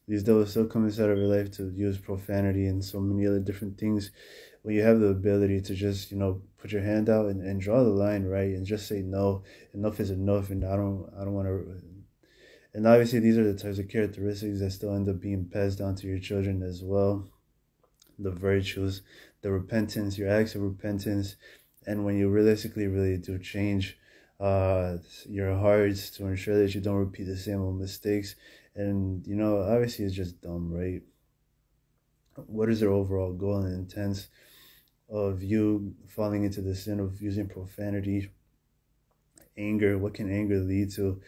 These devils still come inside of your life to use profanity and so many other different things, when you have the ability to just, put your hand out and draw the line, right? And just say, no, enough is enough. And I don't want to. And obviously these are the types of characteristics that still end up being passed down to your children as well. The virtues, the repentance, your acts of repentance. And when you realistically really do change your hearts to ensure that you don't repeat the same old mistakes. And, obviously it's just dumb, right? What is their overall goal and intent of you falling into the sin of using profanity, anger? What can anger lead to,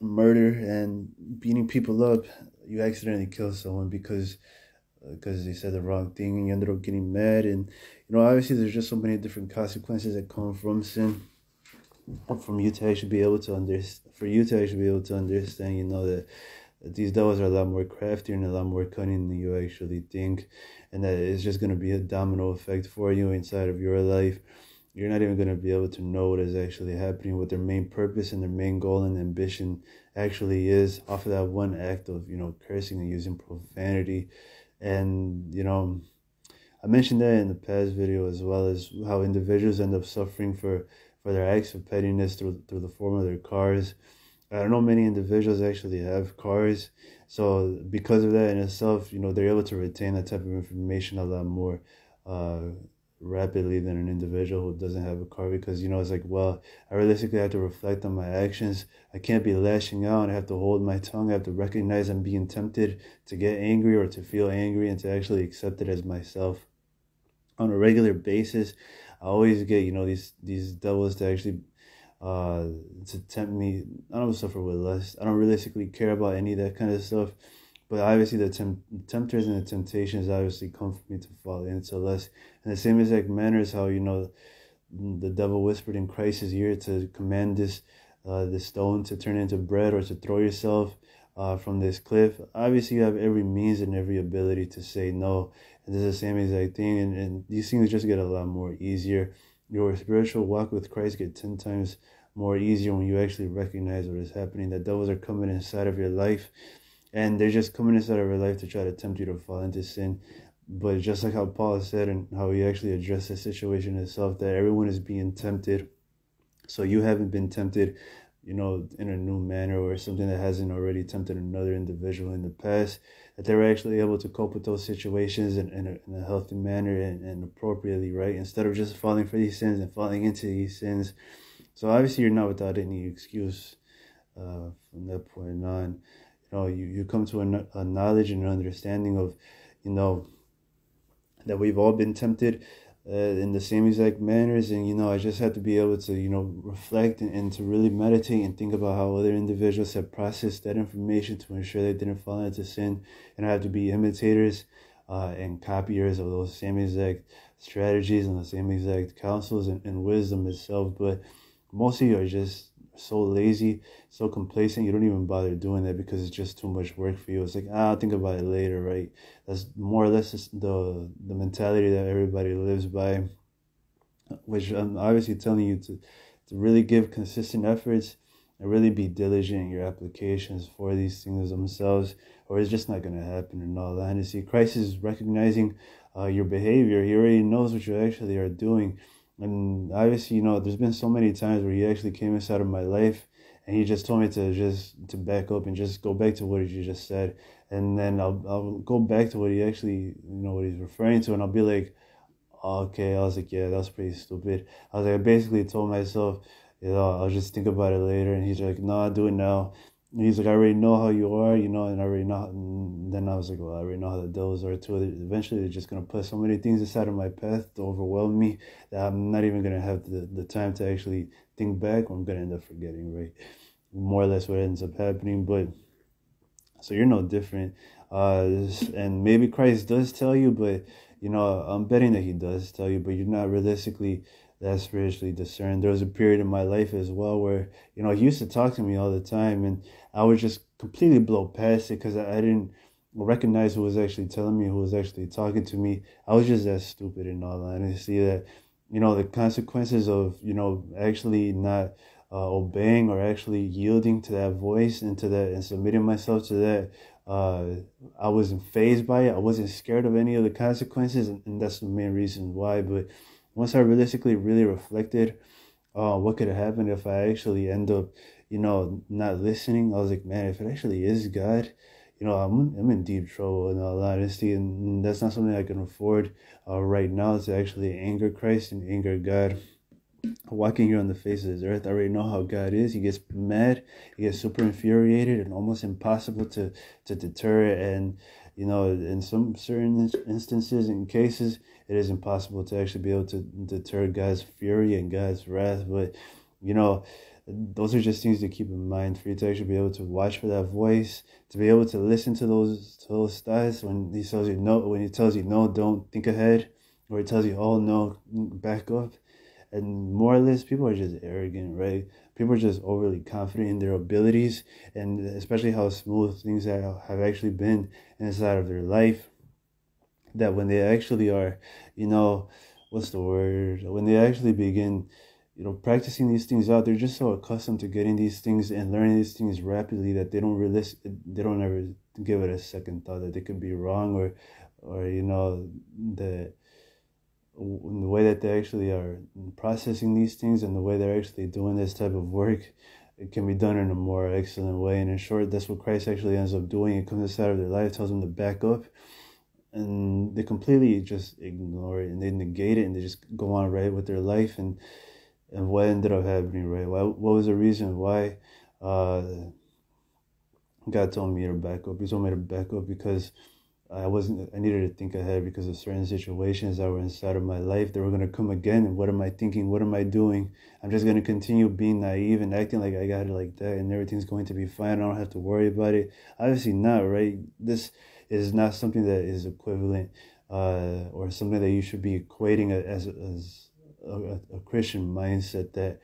murder and beating people up? You accidentally kill someone because they said the wrong thing, and you ended up getting mad. And, obviously there's just so many different consequences that come from sin. From you to actually be able to understand, that these devils are a lot more crafty and a lot more cunning than you actually think, and that it's just going to be a domino effect for you inside of your life. You're not even going to be able to know what is actually happening, what their main purpose and their main goal and ambition actually is, off of that one act of, cursing and using profanity. And, I mentioned that in the past video, as well as how individuals end up suffering for their acts of pettiness through the form of their cars. I don't know many individuals actually have cars, so because of that in itself, they're able to retain that type of information a lot more rapidly than an individual who doesn't have a car, because it's like, well, I realistically have to reflect on my actions. I can't be lashing out. I have to hold my tongue. I have to recognize I'm being tempted to get angry or to feel angry, and to actually accept it as myself on a regular basis. I always get, these devils to actually to tempt me. I don't suffer with lust. I don't realistically care about any of that kind of stuff. But obviously the tempters and the temptations obviously come for me to fall into lust. In the same exact manner as how, the devil whispered in Christ's ear to command this stone to turn into bread, or to throw yourself from this cliff. Obviously you have every means and every ability to say no. And this is the same exact thing. And these things just get a lot more easier your spiritual walk with Christ get 10 times more easier when you actually recognize what is happening. That devils are coming inside of your life, and they're just coming inside of your life to try to tempt you to fall into sin. But just like how Paul said and how he actually addressed the situation itself, that everyone is being tempted. So you haven't been tempted, in a new manner or something that hasn't already tempted another individual in the past, that they were actually able to cope with those situations in a healthy manner and appropriately, right? Instead of just falling for these sins and falling into these sins. So obviously you're not without any excuse from that point on. You come to a knowledge and an understanding of, that we've all been tempted in the same exact manners. And, I just had to be able to, reflect and to really meditate and think about how other individuals have processed that information to ensure they didn't fall into sin. And I have to be imitators and copiers of those same exact strategies and the same exact counsels and wisdom itself. But most of you are just so lazy, so complacent, you don't even bother doing that because it's just too much work for you. It's like, I'll think about it later, right? That's more or less the mentality that everybody lives by, which I'm obviously telling you to really give consistent efforts and really be diligent in your applications for these things themselves, or it's just not going to happen in all honesty. Christ is recognizing your behavior. He already knows what you actually are doing. And obviously, there's been so many times where he actually came inside of my life and he just told me to back up and just go back to what you just said. And then I'll go back to what he actually, what he's referring to. And I'll be like, oh, okay. I was like, yeah, that was pretty stupid. I was like, I basically told myself, I'll just think about it later. And he's like, no, I'll do it now. And he's like, I already know how you are, and I already know. And then I was like, well, I already know how the devils are too. Eventually, they're just going to put so many things inside of my path to overwhelm me that I'm not even going to have the time to actually think back, or I'm going to end up forgetting, right? More or less what ends up happening. But so you're no different. And maybe Christ does tell you, but, I'm betting that he does tell you, but you're not realistically that spiritually discerned. There was a period in my life as well where, he used to talk to me all the time, and I would just completely blow past it because I didn't recognize who was actually telling me, who was actually talking to me. I was just that stupid in all honesty that, the consequences of, actually not obeying or actually yielding to that voice and to that and submitting myself to that. I wasn't fazed by it. I wasn't scared of any of the consequences, and that's the main reason why. But once I realistically really reflected what could have happened if I actually end up, not listening, I was like, man, if it actually is God, I'm in deep trouble in all honesty, and that's not something I can afford right now, to actually anger Christ and anger God. Walking here on the face of this earth, I already know how God is. He gets mad, he gets super infuriated, and almost impossible to deter. And in some certain instances and cases, it is impossible to actually be able to deter God's fury and God's wrath. But those are just things to keep in mind, for you to actually be able to watch for that voice, to be able to listen to those thoughts when he tells you no, don't think ahead, or he tells you, oh no, back up. And more or less, people are just arrogant, right? People are just overly confident in their abilities, and especially how smooth things have actually been inside of their life, that when they actually are, what's the word? When they actually begin, practicing these things out, they're just so accustomed to getting these things and learning these things rapidly that they don't ever give it a second thought that they could be wrong, or that the way that they actually are processing these things and the way they're actually doing this type of work, it can be done in a more excellent way. And in short, that's what Christ actually ends up doing. It comes inside of their life, tells them to back up, and they completely just ignore it and they negate it and they just go on right with their life. And what ended up happening, right? What was the reason why God told me to back up? He told me to back up because I needed to think ahead because of certain situations that were inside of my life. They were going to come again. And what am I thinking? What am I doing? I'm just going to continue being naive and acting like I got it like that and everything's going to be fine. I don't have to worry about it. Obviously not, right? This is not something that is equivalent or something that you should be equating as a Christian mindset, that,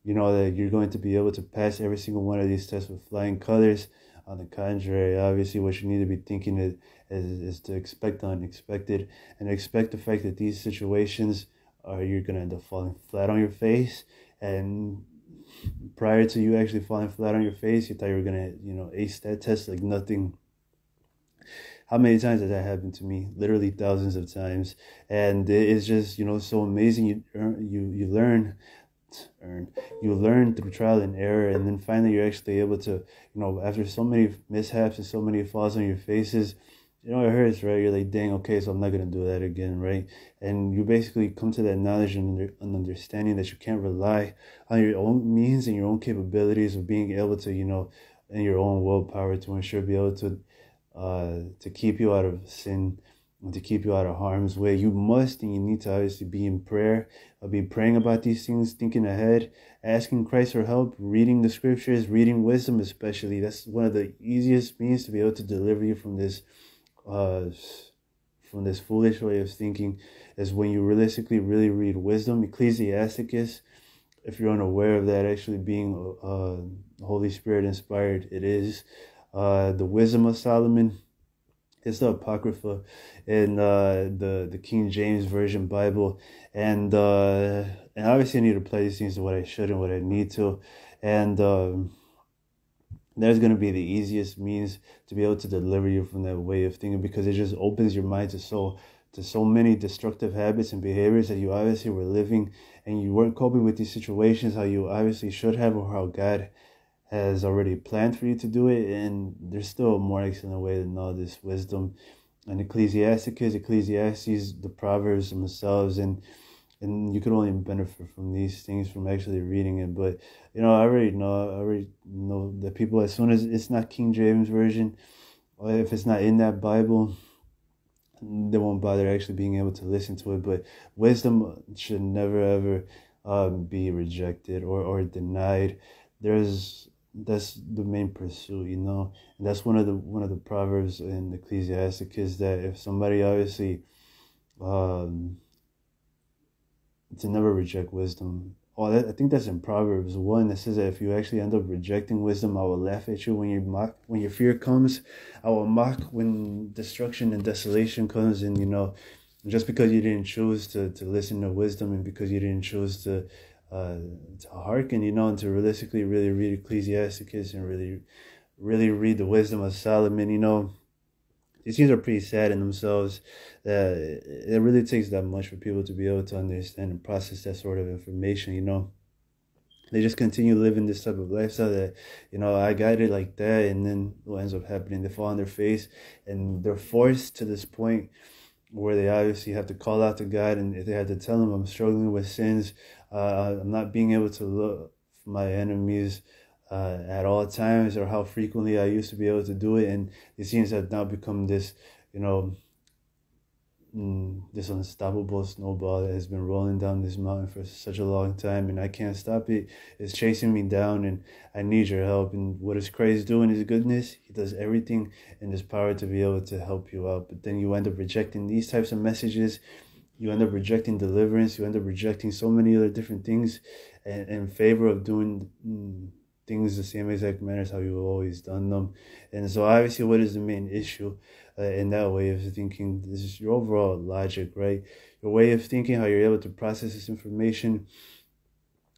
that you're going to be able to pass every single one of these tests with flying colors. On the contrary, obviously, what you need to be thinking is to expect the unexpected and expect the fact that these situations or you're gonna end up falling flat on your face. And prior to you actually falling flat on your face, you thought you were gonna, ace that test like nothing. How many times has that happened to me? Literally thousands of times. And it's just, so amazing. You learn through trial and error, and then finally you're actually able to, after so many mishaps and so many falls on your faces, it hurts, right? You're like, dang, okay, so I'm not gonna do that again, right? And you basically come to that knowledge and understanding that you can't rely on your own means and your own capabilities of being able to, and your own willpower to ensure be able to keep you out of sin and to keep you out of harm's way. You must and you need to obviously be in prayer, be praying about these things, thinking ahead, asking Christ for help, reading the scriptures, reading wisdom especially. That's one of the easiest means to be able to deliver you uh, from this foolish way of thinking, is when you realistically really read wisdom. Ecclesiasticus, if you're unaware of that actually being Holy Spirit inspired, it is. The Wisdom of Solomon, it's the Apocrypha in the King James Version Bible, and obviously I need to apply these things to what I should and what I need to, and there's going to be the easiest means to be able to deliver you from that way of thinking, because it just opens your mind to so many destructive habits and behaviors that you obviously were living, and you weren't coping with these situations how you obviously should have, or how God has already planned for you to do it. And there's still a more excellent way to know this wisdom. And Ecclesiastes, the Proverbs themselves, and you could only benefit from these things from actually reading it. But I already know that people, as soon as it's not King James Version, or if it's not in that Bible, they won't bother actually being able to listen to it. But wisdom should never ever be rejected or denied. That's the main pursuit, and that's one of the proverbs in Ecclesiasticus, that if somebody obviously to never reject wisdom. Oh, I think that's in Proverbs 1 that says that if you actually end up rejecting wisdom, I will laugh at you when your fear comes. I will mock when destruction and desolation comes. And just because you didn't choose to listen to wisdom, and because you didn't choose to hearken, and to realistically really read Ecclesiasticus and really read the Wisdom of Solomon, these things are pretty sad in themselves. It really takes that much for people to be able to understand and process that sort of information. They just continue living this type of lifestyle that, I got it like that, and then what ends up happening, they fall on their face, and they're forced to this point where they obviously have to call out to God, and if they had to tell him, I'm struggling with sins, I'm not being able to look for my enemies at all times, or how frequently I used to be able to do it, and it seems to have now become this, this unstoppable snowball that has been rolling down this mountain for such a long time, and I can't stop it. It's chasing me down, and I need your help. And what is Christ doing? His goodness, he does everything in his power to be able to help you out. But then you end up rejecting these types of messages. You end up rejecting deliverance. You end up rejecting so many other different things in favor of doing things the same exact manner as how you've always done them. And so obviously, what is the main issue in that way of thinking? This is your overall logic, right? Your way of thinking, how you're able to process this information,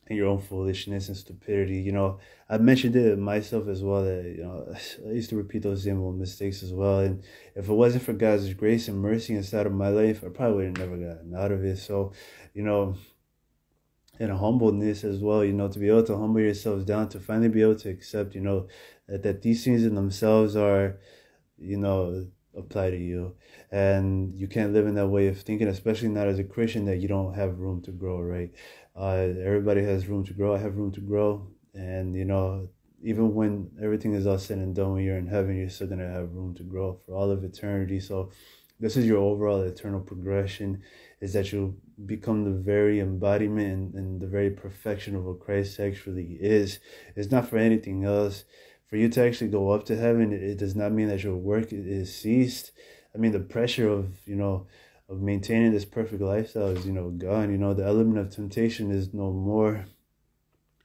and your own foolishness and stupidity. I've mentioned it myself as well, that, I used to repeat those same old mistakes as well. And if it wasn't for God's grace and mercy inside of my life, I probably would have never gotten out of it. So, and humbleness as well, to be able to humble yourselves down, to finally be able to accept, that these things in themselves are, apply to you. And you can't live in that way of thinking, especially not as a Christian, that you don't have room to grow, right? Everybody has room to grow. I have room to grow. And, even when everything is all said and done, when you're in heaven, you're still going to have room to grow for all of eternity. So this is your overall eternal progression, is that you become the very embodiment and the very perfection of what Christ actually is. It's not for anything else. For you to actually go up to heaven, it does not mean that your work is ceased. I mean, the pressure of, of maintaining this perfect lifestyle is, gone. The element of temptation is no more.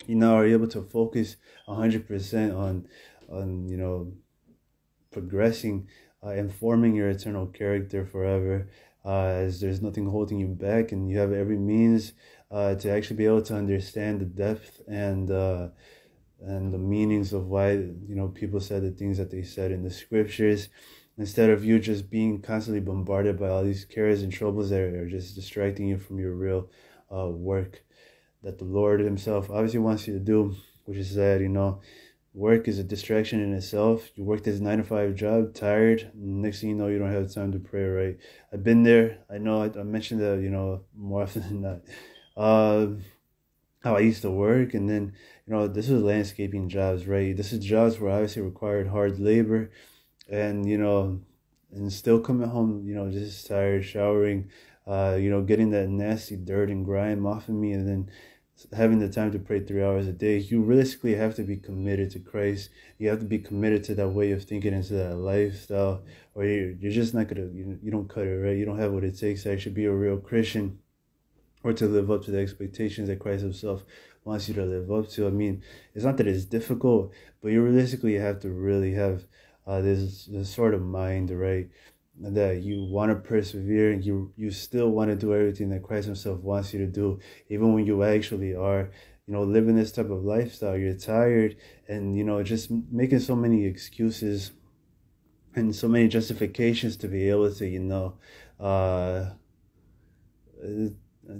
You now are able to focus 100% on progressing and forming your eternal character forever. as there's nothing holding you back, and you have every means to actually be able to understand the depth and the meanings of why people said the things that they said in the scriptures, instead of you just being constantly bombarded by all these cares and troubles that are just distracting you from your real work that the Lord himself obviously wants you to do, which is that work is a distraction in itself. You work this 9 to 5 job, tired, next thing you know, you don't have time to pray, right? I've been there. I know I mentioned that more often than not, how I used to work. And then this was landscaping jobs, right? This is jobs where obviously required hard labor, and and still coming home just tired, showering, getting that nasty dirt and grime off of me, and then having the time to pray 3 hours a day. You realistically have to be committed to Christ. You have to be committed to that way of thinking, into that lifestyle, or you're just not gonna, you don't cut it, right? You don't have what it takes to actually be a real Christian, or to live up to the expectations that Christ himself wants you to live up to. I mean, it's not that it's difficult, but you realistically have to really have this sort of mind, right? That you want to persevere, and you still want to do everything that Christ himself wants you to do, even when you actually are living this type of lifestyle. You're tired, and just making so many excuses and so many justifications to be able to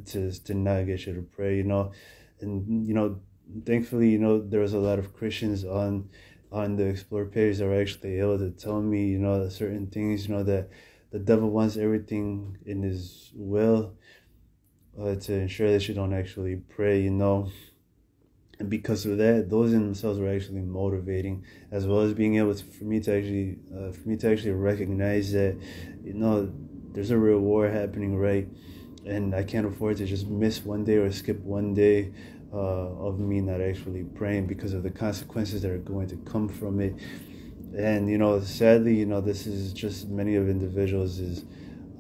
to not get you to pray, and thankfully there was a lot of Christians on the Explore page that were actually able to tell me certain things, that the devil wants everything in his will to ensure that you don't actually pray, and because of that, those in themselves were actually motivating, as well as being able to, for me to actually recognize that there's a real war happening, right? And I can't afford to just miss one day or skip one day of me not actually praying, because of the consequences that are going to come from it. And sadly, this is just many of individuals is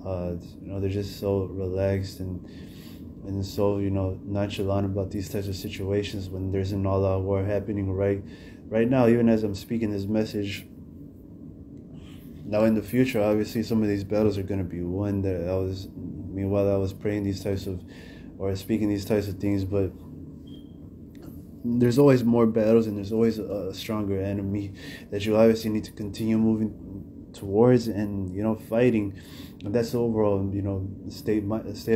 they're just so relaxed and so nonchalant about these types of situations when there's an all-out war happening right now, even as I'm speaking this message. Now in the future, obviously some of these battles are going to be won while I was praying these types of, or speaking these types of things. But there's always more battles, and there's always a stronger enemy that you obviously need to continue moving towards and fighting. And that's the overall state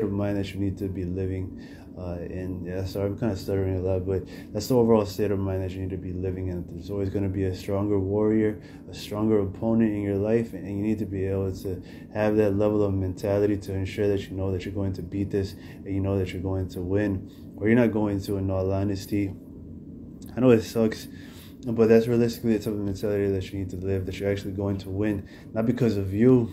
of mind that you need to be living in. Yeah, sorry, I'm kind of stuttering a lot, but that's the overall state of mind that you need to be living in. There's always going to be a stronger warrior, a stronger opponent in your life, and you need to be able to have that level of mentality to ensure that that you're going to beat this, and that you're going to win, or you're not going to, in all honesty. I know it sucks, but that's realistically the type of mentality that you need to live, that you're actually going to win, not because of you,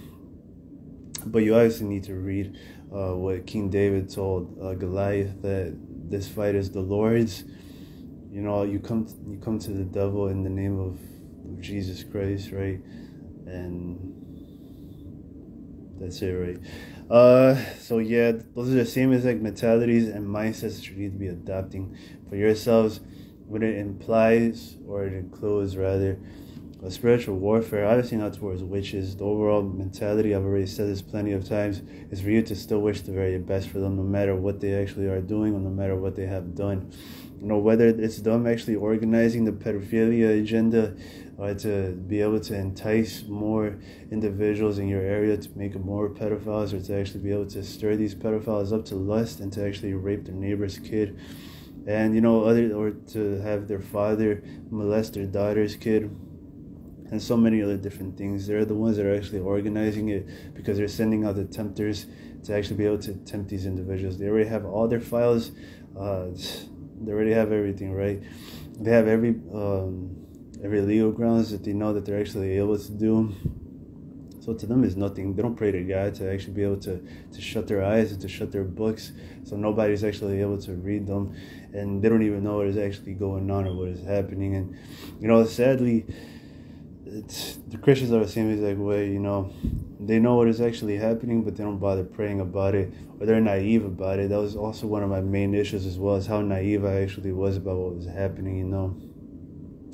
but you obviously need to read what King David told Goliath, that this fight is the Lord's. You come to the devil in the name of Jesus Christ, right? And that's it, right? So yeah, those are the same exact mentalities and mindsets that you need to be adopting for yourselves, when it implies, or it includes rather, a spiritual warfare. Obviously not towards witches. The overall mentality, I've already said this plenty of times, is for you to still wish the very best for them, no matter what they actually are doing, or no matter what they have done. Whether it's them actually organizing the pedophilia agenda, or to be able to entice more individuals in your area to make them more pedophiles, or to actually be able to stir these pedophiles up to lust and to actually rape their neighbor's kid, and or to have their father molest their daughter's kid, and so many other different things. They're the ones that are actually organizing it, because they're sending out the tempters to actually be able to tempt these individuals. They already have all their files. They already have everything, right? They have every legal grounds that they know that they're actually able to do. So to them, it's nothing. They don't pray to God to actually be able to shut their eyes and to shut their books, so nobody's actually able to read them, and they don't even know what is actually going on or what is happening. And sadly, the Christians are the same exact way. They know what is actually happening, but they don't bother praying about it, or they're naive about it. That was also one of my main issues, as well, as how naive I actually was about what was happening.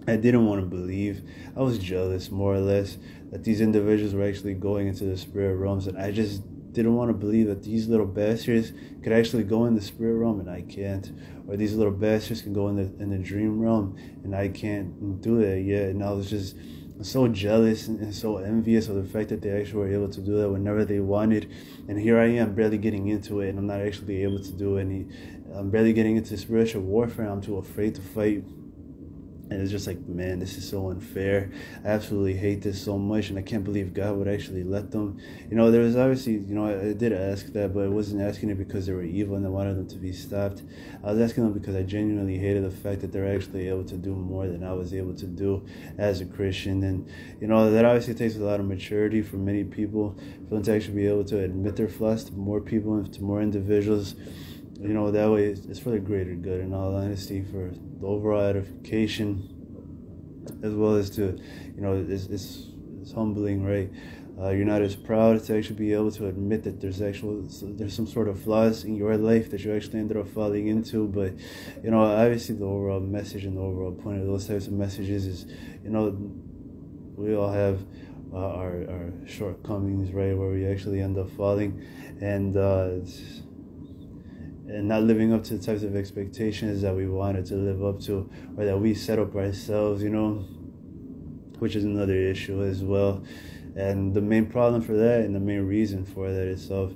I didn't want to believe. I was jealous, more or less, that these individuals were actually going into the spirit realms, and I just didn't want to believe that these little bastards could actually go in the spirit realm and I can't, or these little bastards can go in the dream realm and I can't do that yet. And I was just so jealous and so envious of the fact that they actually were able to do that whenever they wanted. And here I am barely getting into it, and I'm not actually able to do any. I'm barely getting into spiritual warfare. I'm too afraid to fight. And it's just like, man, this is so unfair. I absolutely hate this so much, and I can't believe God would actually let them. There was obviously, I did ask that, but I wasn't asking it because they were evil and I wanted them to be stopped. I was asking them because I genuinely hated the fact that they're actually able to do more than I was able to do as a Christian. And, that obviously takes a lot of maturity for many people for them to actually be able to admit their flaws to more people and to more individuals. That way it's for the greater good, in all honesty, for the overall edification, as well as to, it's humbling, right? You're not as proud to actually be able to admit that there's some sort of flaws in your life that you actually ended up falling into. But, obviously the overall message and the overall point of those types of messages is, we all have our shortcomings, right, where we actually end up falling, and not living up to the types of expectations that we wanted to live up to, or that we set up ourselves, which is another issue as well. And the main problem for that, and the main reason for that itself,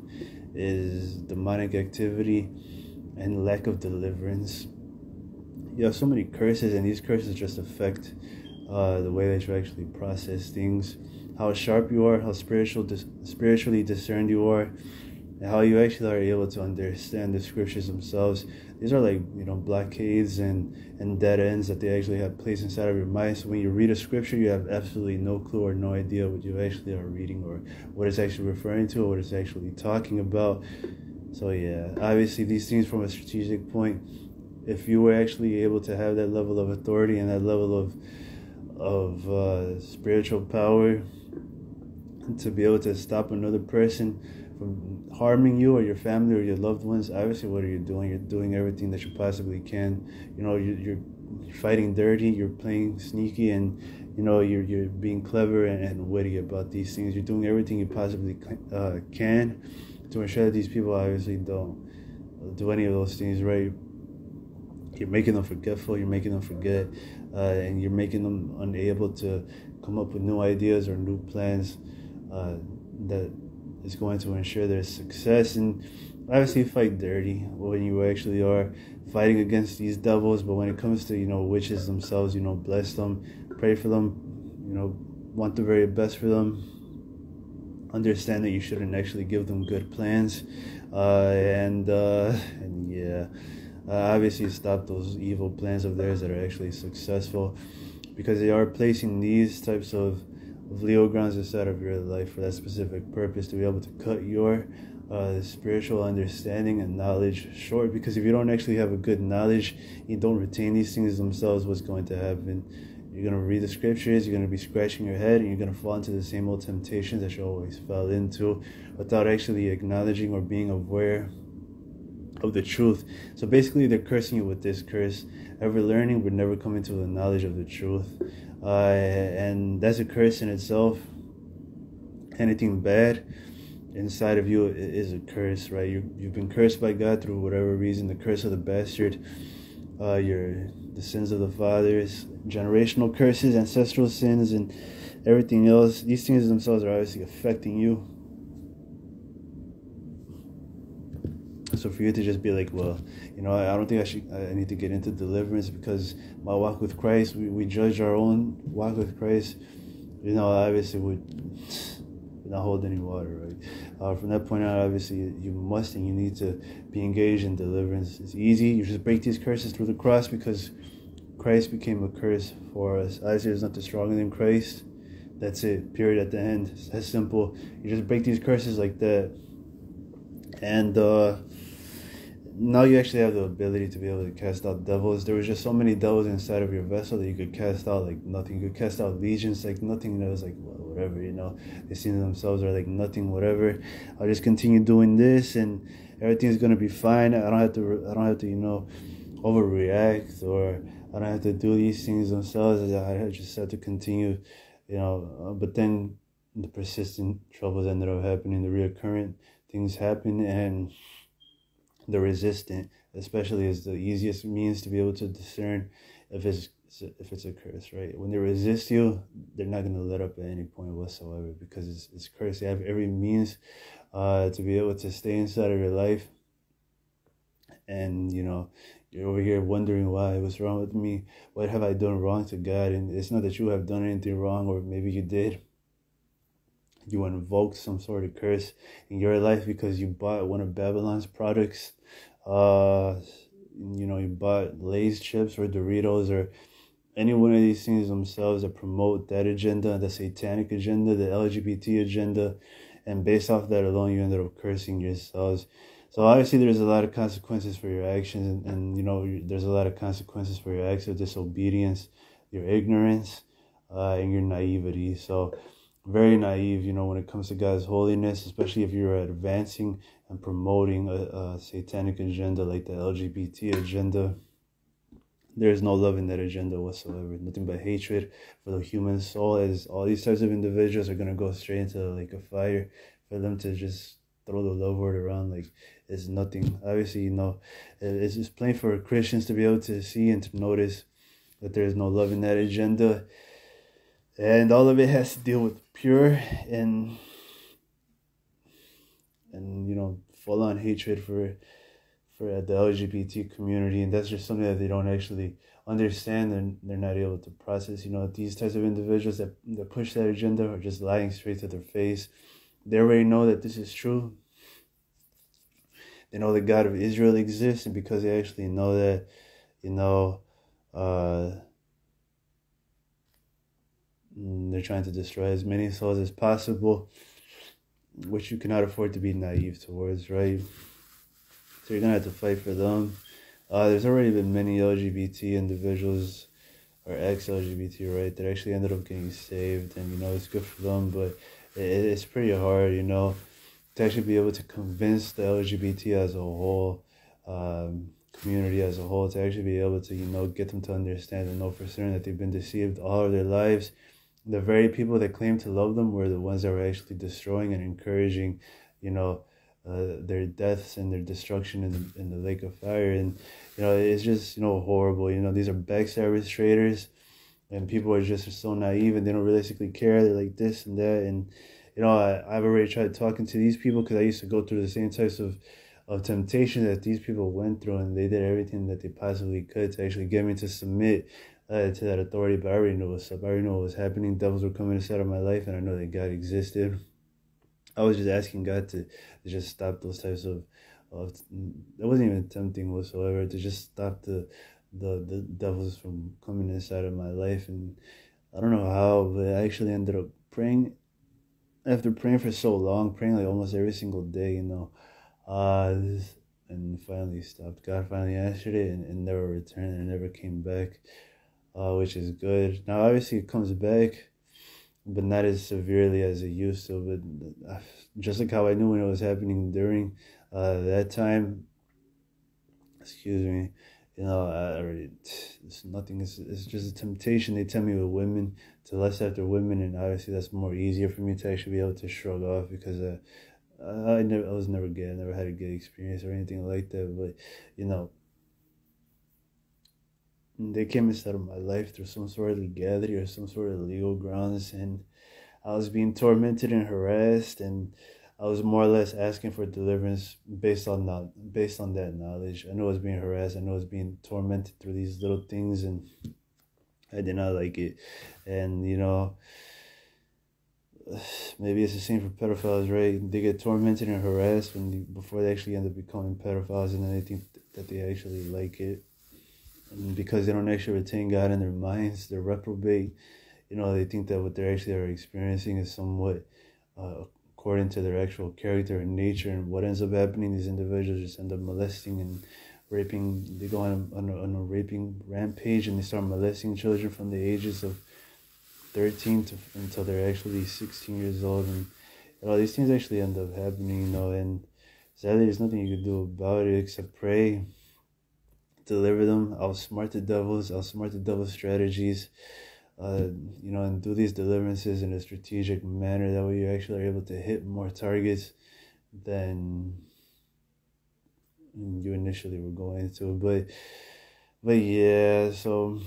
is demonic activity and lack of deliverance. You have so many curses, and these curses just affect the way that you actually process things, how sharp you are, how spiritually discerned you are, and how you actually are able to understand the scriptures themselves. These are like, blockades and dead ends that they actually have placed inside of your mind. So when you read a scripture, you have absolutely no clue or no idea what you actually are reading, or what it's actually referring to, or what it's actually talking about. So yeah, obviously these things from a strategic point, if you were actually able to have that level of authority and that level of spiritual power to be able to stop another person from harming you or your family or your loved ones, obviously what are you doing? You're doing everything that you possibly can. You're fighting dirty, you're playing sneaky, and you're being clever and witty about these things. You're doing everything you possibly can to ensure that these people obviously don't do any of those things, right? You're making them forgetful, you're making them forget, and you're making them unable to come up with new ideas or new plans that is going to ensure their success. And obviously fight dirty when you actually are fighting against these devils. But when it comes to witches themselves, bless them, pray for them, want the very best for them, understand that you shouldn't actually give them good plans, and yeah, obviously stop those evil plans of theirs that are actually successful, because they are placing these types of Leo grounds inside of your life for that specific purpose, to be able to cut your spiritual understanding and knowledge short. Because if you don't actually have a good knowledge, you don't retain these things themselves, what's going to happen? You're going to read the scriptures, you're going to be scratching your head, and you're going to fall into the same old temptations that you always fell into, without actually acknowledging or being aware of the truth. So basically they're cursing you with this curse: ever learning but never coming to the knowledge of the truth. And that's a curse in itself. Anything bad inside of you is a curse, right? You've been cursed by God through whatever reason. The curse of the bastard, the sins of the fathers, generational curses, ancestral sins, and everything else. These things themselves are obviously affecting you. So for you to just be like, well, I don't think I need to get into deliverance because my walk with Christ, we judge our own walk with Christ, obviously would not hold any water, right? From that point on, obviously you must and you need to be engaged in deliverance. It's easy. You just break these curses through the cross, because Christ became a curse for us. Obviously there's nothing stronger than Christ. That's it, period, at the end. It's that simple. You just break these curses like that, and now you actually have the ability to be able to cast out devils. There was just so many devils inside of your vessel that you could cast out like nothing. You could cast out legions like nothing. That was like, well, whatever, they see themselves are like nothing, whatever. I'll just continue doing this and everything's gonna be fine. I don't have to overreact, or I don't have to do these things themselves. I just have to continue, but then the persistent troubles ended up happening, the reoccurrent things happen, and the resistant especially is the easiest means to be able to discern if it's a curse, right? When they resist you, they're not going to let up at any point whatsoever, because it's cursed. They have every means to be able to stay inside of your life, and you're over here wondering what's wrong with me, what have I done wrong to God? And it's not that you have done anything wrong, or maybe you did. You invoked some sort of curse in your life because you bought one of Babylon's products. You bought Lay's chips or Doritos or any one of these things themselves that promote that agenda, the satanic agenda, the LGBT agenda, and based off that alone, you ended up cursing yourselves. So obviously there's a lot of consequences for your actions, and there's a lot of consequences for your acts of disobedience, your ignorance, and your naivety. So very naive, when it comes to God's holiness, especially if you're advancing and promoting a satanic agenda like the LGBT agenda. There is no love in that agenda whatsoever. Nothing but hatred for the human soul, as all these types of individuals are going to go straight into like a fire. For them to just throw the love word around like it's nothing. Obviously, it's just plain for Christians to be able to see and to notice that there is no love in that agenda. And all of it has to deal with pure and full-on hatred for the LGBT community, and that's just something that they don't actually understand, and they're not able to process. These types of individuals that push that agenda are just lying straight to their face. They already know that this is true. They know the God of Israel exists, and because they actually know that, they're trying to destroy as many souls as possible, which you cannot afford to be naive towards, right? So you're going to have to fight for them. There's already been many LGBT individuals or ex-LGBT, right, that actually ended up getting saved, and, it's good for them, but it's pretty hard, to actually be able to convince the LGBT as a whole, community as a whole, to actually be able to, get them to understand and know for certain that they've been deceived all of their lives. The very people that claim to love them were the ones that were actually destroying and encouraging, their deaths and their destruction in the lake of fire. And it's just horrible. These are backstabbers, traitors, and people are just so naive, and they don't realistically care. They're like this and that, and I've already tried talking to these people, because I used to go through the same types of temptation that these people went through, and they did everything that they possibly could to actually get me to submit to that authority. But I already know what's up. I already know what was happening. Devils were coming inside of my life, and I know that God existed. I was just asking God to just stop those types of it wasn't even tempting whatsoever, to just stop the devils from coming inside of my life. And I don't know how, but I actually ended up praying. After praying for so long, praying like almost every single day, and finally stopped. God finally answered it, and never returned, and never came back, which is good. Now, obviously, it comes back, but not as severely as it used to. But just like how I knew when it was happening during that time, excuse me, it's nothing. It's just a temptation. They tell me with women to lust after women, and obviously that's more easier for me to actually be able to shrug off, because I was never gay. I never had a gay experience or anything like that. But they came inside of my life through some sort of legality or some sort of legal grounds, and I was being tormented and harassed, and I was more or less asking for deliverance based on that knowledge. I know I was being harassed. I know I was being tormented through these little things, and I did not like it. And maybe it's the same for pedophiles, right? They get tormented and harassed before they actually end up becoming pedophiles, and then they think that they actually like it. And because they don't actually retain God in their minds, they're reprobate. They think that what they actually are experiencing is somewhat according to their actual character and nature. And what ends up happening, these individuals just end up molesting and raping. They go on a raping rampage, and they start molesting children from the ages of 13 until they're actually 16 years old. And these things actually end up happening, and sadly there's nothing you can do about it except pray, deliver them, outsmart the devil's strategies, and do these deliverances in a strategic manner. That way you actually are able to hit more targets than you initially were going into. But yeah, so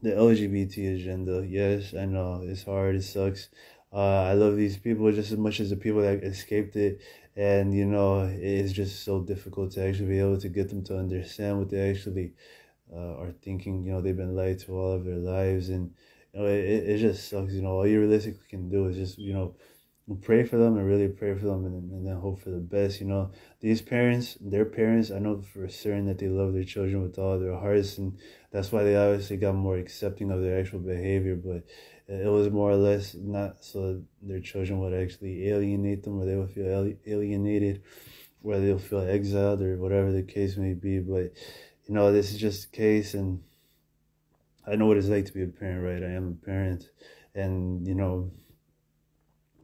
the LGBT agenda, yes, I know it's hard, it sucks. I love these people just as much as the people that escaped it, and it's just so difficult to actually be able to get them to understand what they actually are thinking. They've been lied to all of their lives, and it just sucks. All you realistically can do is just pray for them and really pray for them, and then hope for the best. These parents, their parents, I know for certain that they love their children with all their hearts, and that's why they obviously got more accepting of their actual behavior. But it was more or less not so their children would actually alienate them, or they would feel alienated, where they'll feel exiled, or whatever the case may be. But this is just the case, and I know what it's like to be a parent, right? I am a parent, and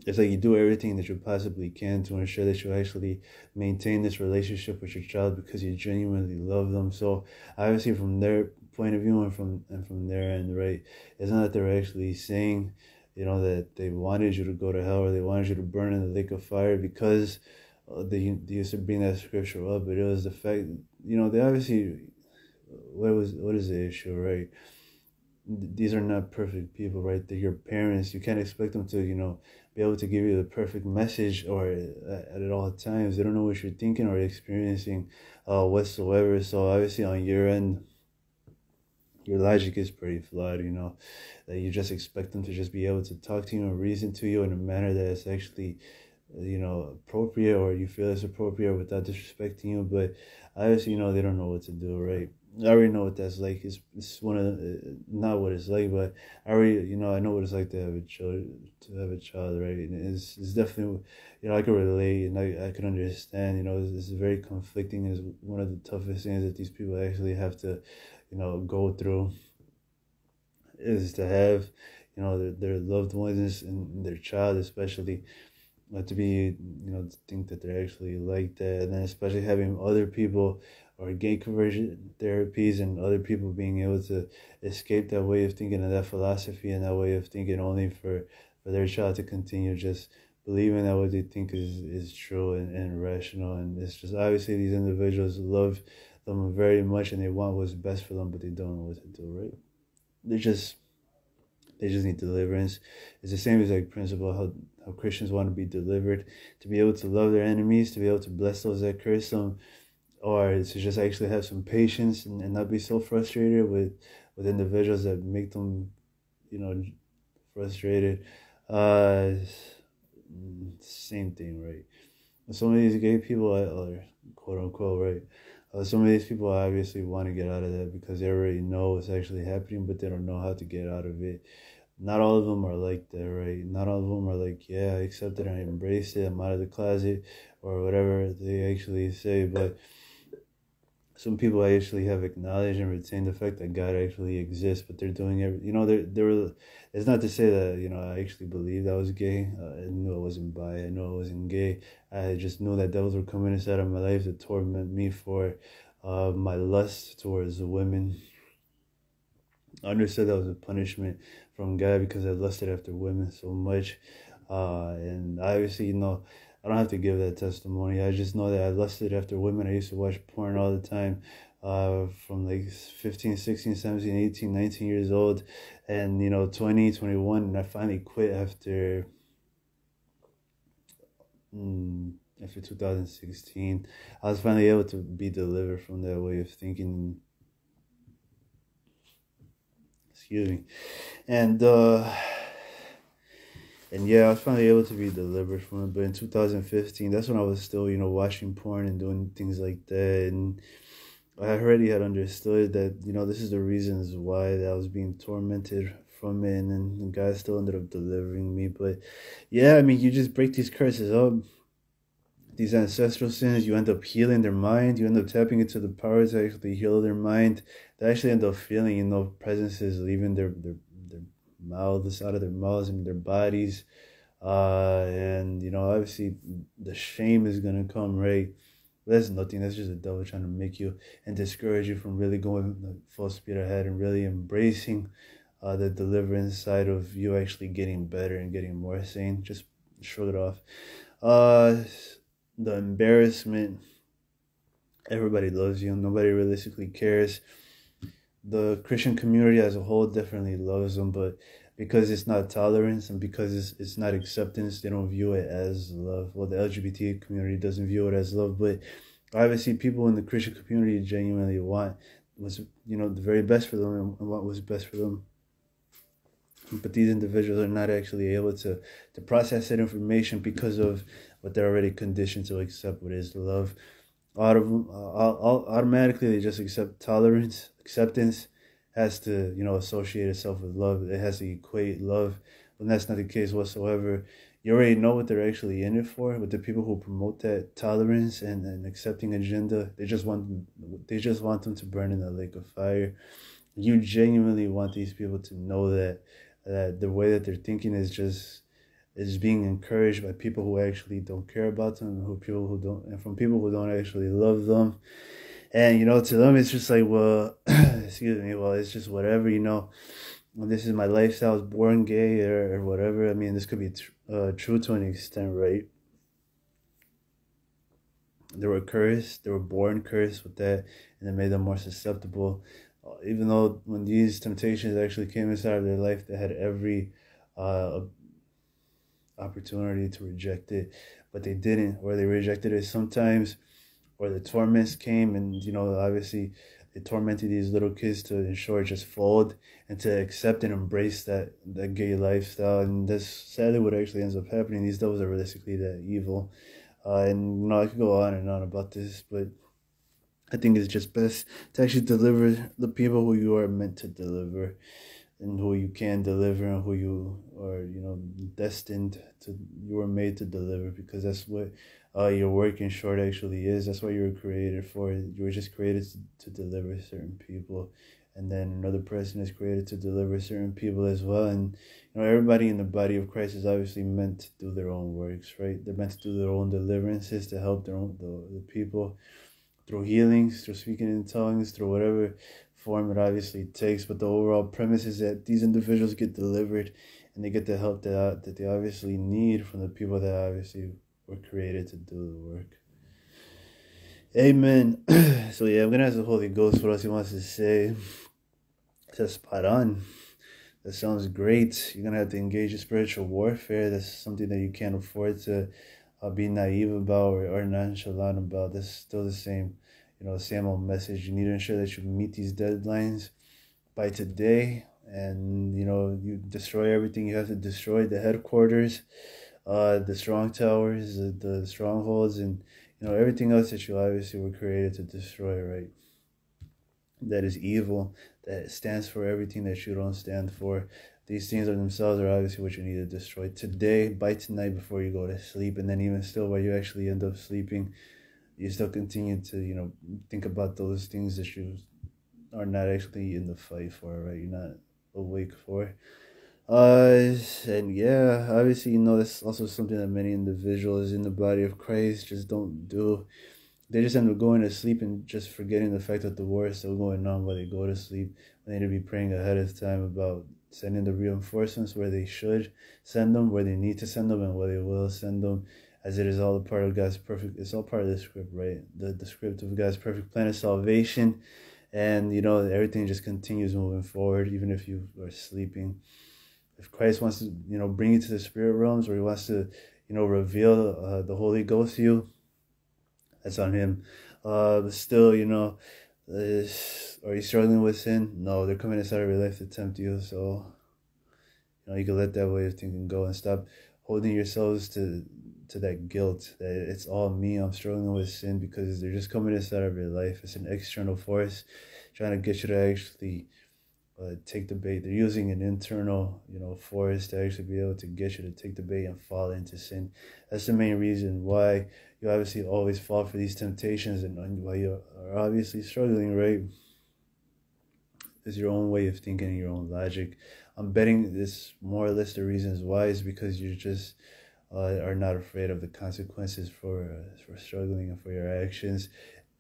it's like you do everything that you possibly can to ensure that you actually maintain this relationship with your child because you genuinely love them. So obviously, from their point of view and from their end, right, it's not that they're actually saying, that they wanted you to go to hell or they wanted you to burn in the lake of fire because they used to bring that scripture up, but it was the fact, they obviously, what is the issue, right? These are not perfect people, right? They're your parents. You can't expect them to, be able to give you the perfect message or at all times. They don't know what you're thinking or experiencing whatsoever. So obviously on your end, your logic is pretty flawed, that you just expect them to just be able to talk to you and reason to you in a manner that is actually, appropriate, or you feel it's appropriate without disrespecting you. But obviously, they don't know what to do, right? I already know what that's like. It's one of not what it's like, but I know what it's like to have a child, right? And it's definitely, I can relate and I can understand. It's very conflicting. It's one of the toughest things that these people actually have to, go through, is to have, their loved ones and their child especially, to be, to think that they're actually like that, and then especially having other people or gay conversion therapies and other people being able to escape that way of thinking and that philosophy and that way of thinking, only for their child to continue just believing that what they think is true and rational. And it's just obviously these individuals love them very much and they want what's best for them, but they don't know what to do, right? They just need deliverance. It's the same as like principle how Christians want to be delivered, to be able to love their enemies, to be able to bless those that curse them, or to just actually have some patience and not be so frustrated with individuals that make them, frustrated. Uh, Same thing, right? Some of these gay people, or quote unquote, right? Some of these people obviously want to get out of that because they already know what's actually happening, but they don't know how to get out of it. Not all of them are like that, right? Not all of them are like, yeah, I accept it, I embrace it, I'm out of the closet, or whatever they actually say. But some people actually have acknowledged and retained the fact that God actually exists, but they're doing every, they're. It's not to say that I actually believed I was gay. I knew I wasn't bi. I knew I wasn't gay. I just knew that devils were coming inside of my life to torment me for my lust towards women. I understood that was a punishment from God because I lusted after women so much. And obviously, I don't have to give that testimony. I just know that I lusted after women. I used to watch porn all the time from like 15, 16, 17, 18, 19 years old. And, 20, 21. And I finally quit after 2016. I was finally able to be delivered from that way of thinking. Excuse me. And yeah, I was finally able to be delivered from it. But in 2015, that's when I was still, watching porn and doing things like that. And I already had understood that, this is the reasons why that I was being tormented from it. And then God still ended up delivering me. But yeah, I mean, you just break these curses up, these ancestral sins. You end up healing their mind. You end up tapping into the power to actually heal their mind. They actually end up feeling, presences leaving their mouths, out of their mouths and their bodies. And obviously the shame is gonna come, right? But that's nothing. That's just the devil trying to make you and discourage you from really going full speed ahead and really embracing the deliverance side of you actually getting better and getting more sane. Just shrug it off. Uh, the embarrassment. Everybody loves you. Nobody realistically cares. The Christian community as a whole definitely loves them, but because it's not tolerance and because it's not acceptance, they don't view it as love. Well, the LGBT community doesn't view it as love, but obviously people in the Christian community genuinely want what's, the very best for them and what was best for them. But these individuals are not actually able to process that information because of what they're already conditioned to accept, what is love. Automatically they just accept tolerance. Acceptance has to associate itself with love. It has to equate love, when that's not the case whatsoever. You already know what they're actually in it for. With the people who promote that tolerance and accepting agenda, they just want them to burn in the lake of fire. You genuinely want these people to know that the way that they're thinking is being encouraged by people who actually don't care about them, and from people who don't actually love them. And to them it's just like, well, excuse me, well, it's just whatever, this is my lifestyle, I was born gay or whatever. I mean, this could be true to an extent, right? They were cursed, they were born cursed with that, and it made them more susceptible. Even though when these temptations actually came inside of their life, they had every opportunity to reject it, but they didn't, or they rejected it sometimes, or the torments came, and obviously they tormented these little kids to ensure just fold and to accept and embrace that gay lifestyle. And that's sadly what actually ends up happening. These devils are realistically that evil. And I could go on and on about this, but I think it's just best to actually deliver the people who you are meant to deliver, and who you can deliver, and who you are, destined to, you were made to deliver, because that's what your work in short actually is. That's what you were created for. You were just created to deliver certain people, and then another person is created to deliver certain people as well. And everybody in the body of Christ is obviously meant to do their own works, right? They're meant to do their own deliverances, to help the people through healings, through speaking in tongues, through whatever form it obviously takes. But the overall premise is that these individuals get delivered, and they get the help that they obviously need from the people that obviously were created to do the work. Amen. So yeah, I'm gonna ask the Holy Ghost what else he wants to say. Just spot on. That sounds great. You're gonna have to engage in spiritual warfare. That's something that you can't afford to be naive about or nonchalant about. That's still the same, same old message. You need to ensure that you meet these deadlines by today, and you destroy everything you have to destroy: the headquarters, the strong towers, the strongholds, and everything else that you obviously were created to destroy, right? That is evil, that stands for everything that you don't stand for. These things of themselves are obviously what you need to destroy today, by tonight, before you go to sleep. And then even still, while you actually end up sleeping, you still continue to, think about those things that you are not actually in the fight for, right? You're not awake for. And yeah, obviously, that's also something that many individuals in the body of Christ just don't do. They just end up going to sleep and just forgetting the fact that the war is still going on while they go to sleep. They need to be praying ahead of time about sending the reinforcements where they should send them, where they need to send them, and where they will send them, as it is all a part of God's perfect, it's all part of the script, right? The script of God's perfect plan of salvation. And, everything just continues moving forward, even if you are sleeping. If Christ wants to, bring you to the spirit realms, or he wants to, reveal the Holy Ghost to you, that's on him. But still, are you struggling with sin? No, they're coming inside of your life to tempt you. So, you can let that way of thinking go and stop holding yourselves to that guilt, that it's all me, I'm struggling with sin, because they're just coming inside of your life. It's an external force trying to get you to actually take the bait. They're using an internal, force to actually be able to get you to take the bait and fall into sin. That's the main reason why you obviously always fall for these temptations, and why you are obviously struggling, right? It's your own way of thinking and your own logic. I'm betting this more or less the reasons why is because you just are not afraid of the consequences for struggling and for your actions,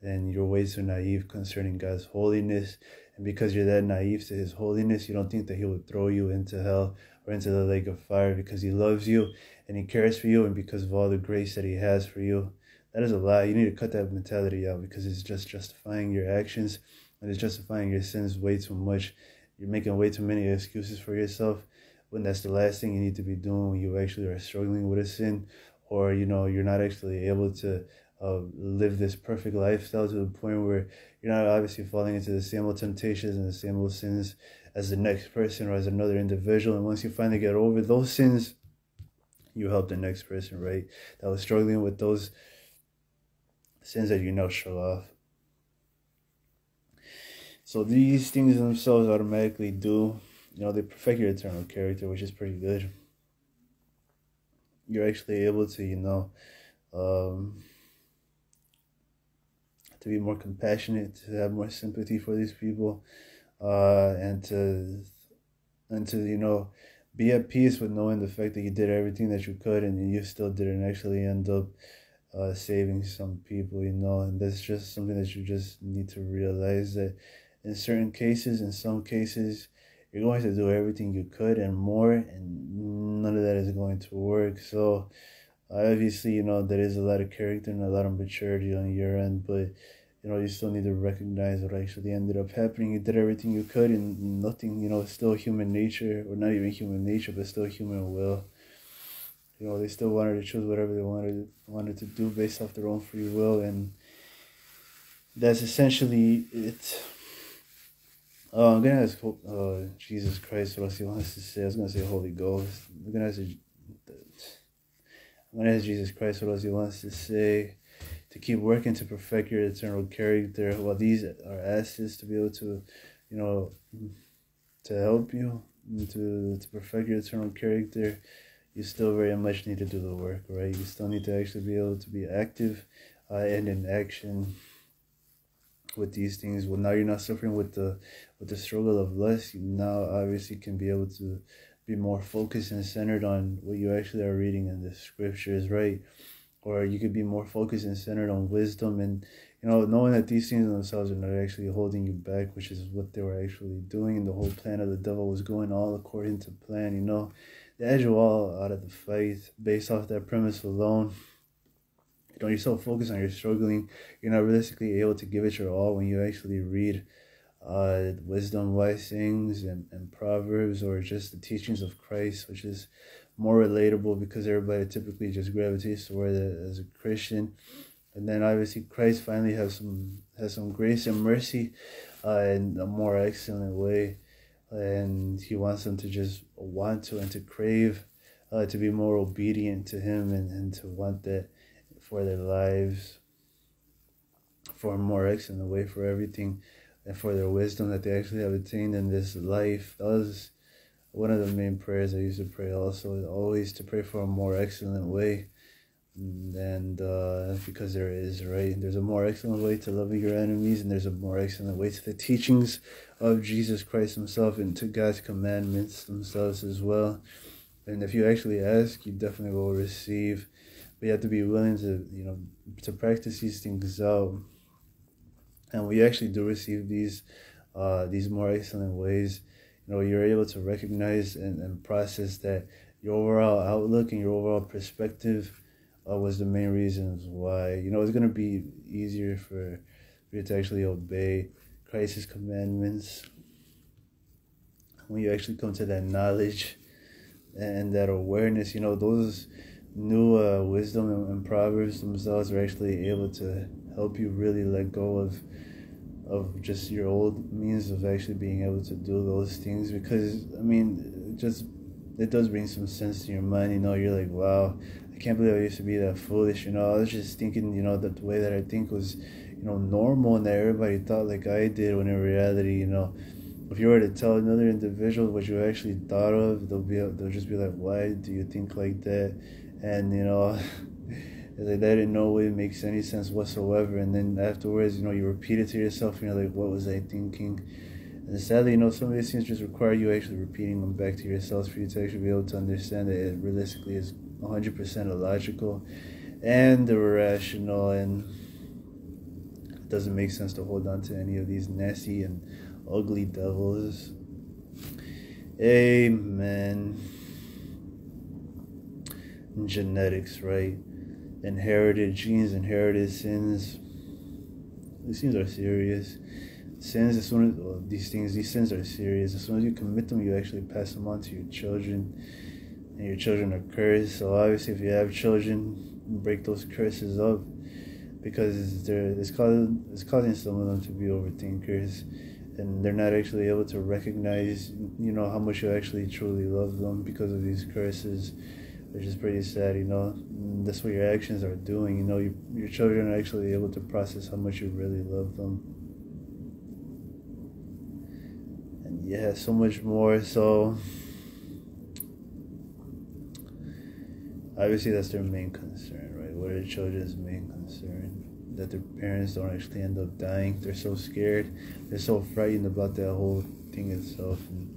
and you're way too naive concerning God's holiness. And because you're that naive to his holiness, you don't think that he would throw you into hell or into the lake of fire, because he loves you, and he cares for you, and because of all the grace that he has for you. That is a lie. You need to cut that mentality out, because it's just justifying your actions, and it's justifying your sins way too much. You're making way too many excuses for yourself, when that's the last thing you need to be doing when you actually are struggling with a sin, or you're not actually able to live this perfect lifestyle to the point where you're not obviously falling into the same old temptations and the same old sins as the next person or as another individual. And once you finally get over those sins, you help the next person, right, that was struggling with those sins that you now show off. So these things themselves automatically do, they perfect your eternal character, which is pretty good. You're actually able to, to be more compassionate, to have more sympathy for these people, and to be at peace with knowing the fact that you did everything that you could and you still didn't actually end up saving some people, and that's just something that you just need to realize, that in some cases, you're going to do everything you could and more, and none of that is going to work. So obviously, there is a lot of character and a lot of maturity on your end, but you still need to recognize what actually ended up happening. You did everything you could, and nothing, still human nature, or not even human nature, but still human will. They still wanted to choose whatever they wanted to do based off their own free will, and that's essentially it. I'm gonna ask Jesus Christ what else he wants to say. I was gonna say Holy Ghost. I'm gonna ask Jesus Christ what else he wants to say, to keep working to perfect your eternal character. Well, these are assets to be able to, to help you to perfect your eternal character. You still very much need to do the work, right? You still need to actually be able to be active and in action with these things. Well, now you're not suffering with the struggle of lust. You now obviously can be able to be more focused and centered on what you actually are reading in the scriptures, right? Or you could be more focused and centered on wisdom, and knowing that these things themselves are not actually holding you back, which is what they were actually doing, and the whole plan of the devil was going all according to plan. They had you all out of the fight based off that premise alone. You're so focused on your struggling, you're not realistically able to give it your all when you actually read wisdom, wise things, and Proverbs, or just the teachings of Christ, which is more relatable because everybody typically just gravitates toward it as a Christian. And then obviously Christ finally has some grace and mercy in a more excellent way, and he wants them to just want to and to crave to be more obedient to him, and to want that for their lives, for a more excellent way for everything, and for their wisdom that they actually have attained in this life. That was one of the main prayers I used to pray also, always to pray for a more excellent way. And because there is, right? There's a more excellent way to loving your enemies, and there's a more excellent way to the teachings of Jesus Christ himself, and to God's commandments themselves as well. And if you actually ask, you definitely will receive. But you have to be willing to, to practice these things out. And we actually do receive these more excellent ways. You're able to recognize and process that your overall outlook and your overall perspective was the main reasons why. It's going to be easier for you to actually obey Christ's commandments when you actually come to that knowledge and that awareness. Those new wisdom and Proverbs themselves are actually able to help you really let go of just your old means of actually being able to do those things, because it does bring some sense to your mind. You're like, wow, I can't believe I used to be that foolish. I was just thinking, that the way that I think was, normal, and that everybody thought like I did, when in reality, if you were to tell another individual what you actually thought of, they'll just be like, why do you think like that? And it's like that in no way makes any sense whatsoever. And then afterwards, you repeat it to yourself, and you're like, what was I thinking? And sadly, some of these things just require you actually repeating them back to yourselves for you to actually be able to understand that it realistically is 100% illogical and irrational, and it doesn't make sense to hold on to any of these nasty and ugly devils. Amen. genetics, right? Inherited genes, inherited sins. These things are serious. Sins, as soon as these sins are serious. As soon as you commit them, you actually pass them on to your children, and your children are cursed. So obviously, if you have children, break those curses up, because it's causing some of them to be overthinkers, and they're not actually able to recognize, how much you actually truly love them because of these curses, which is pretty sad. That's what your actions are doing. Your children are actually able to process how much you really love them. And yeah, so much more. So obviously that's their main concern, right? What are the children's main concern? That their parents don't actually end up dying. They're so scared. They're so frightened about that whole thing itself. And,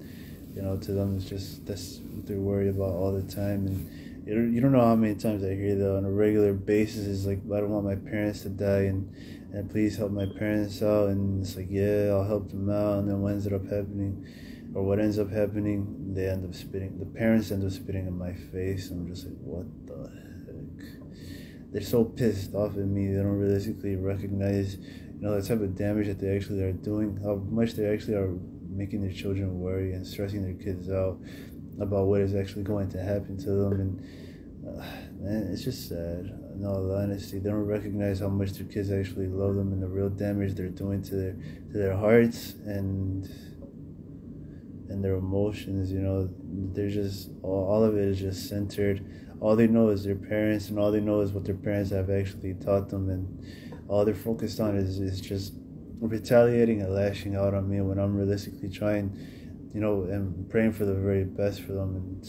to them, it's just, that's what they're worried about all the time. And you don't know how many times I hear that on a regular basis. It's like, I don't want my parents to die, and please help my parents out. And it's like, yeah, I'll help them out. And then what ends up happening, the parents end up spitting in my face. I'm just like, what the heck? They're so pissed off at me. They don't realistically recognize, the type of damage that they actually are doing, how much they actually are making their children worry and stressing their kids out about what is actually going to happen to them. And man, it's just sad. In all honesty, they don't recognize how much their kids actually love them and the real damage they're doing to their hearts and their emotions. They're just all of it is just centered. All they know is their parents, and all they know is what their parents have actually taught them, and all they're focused on is just retaliating and lashing out on me when I'm realistically trying, and praying for the very best for them,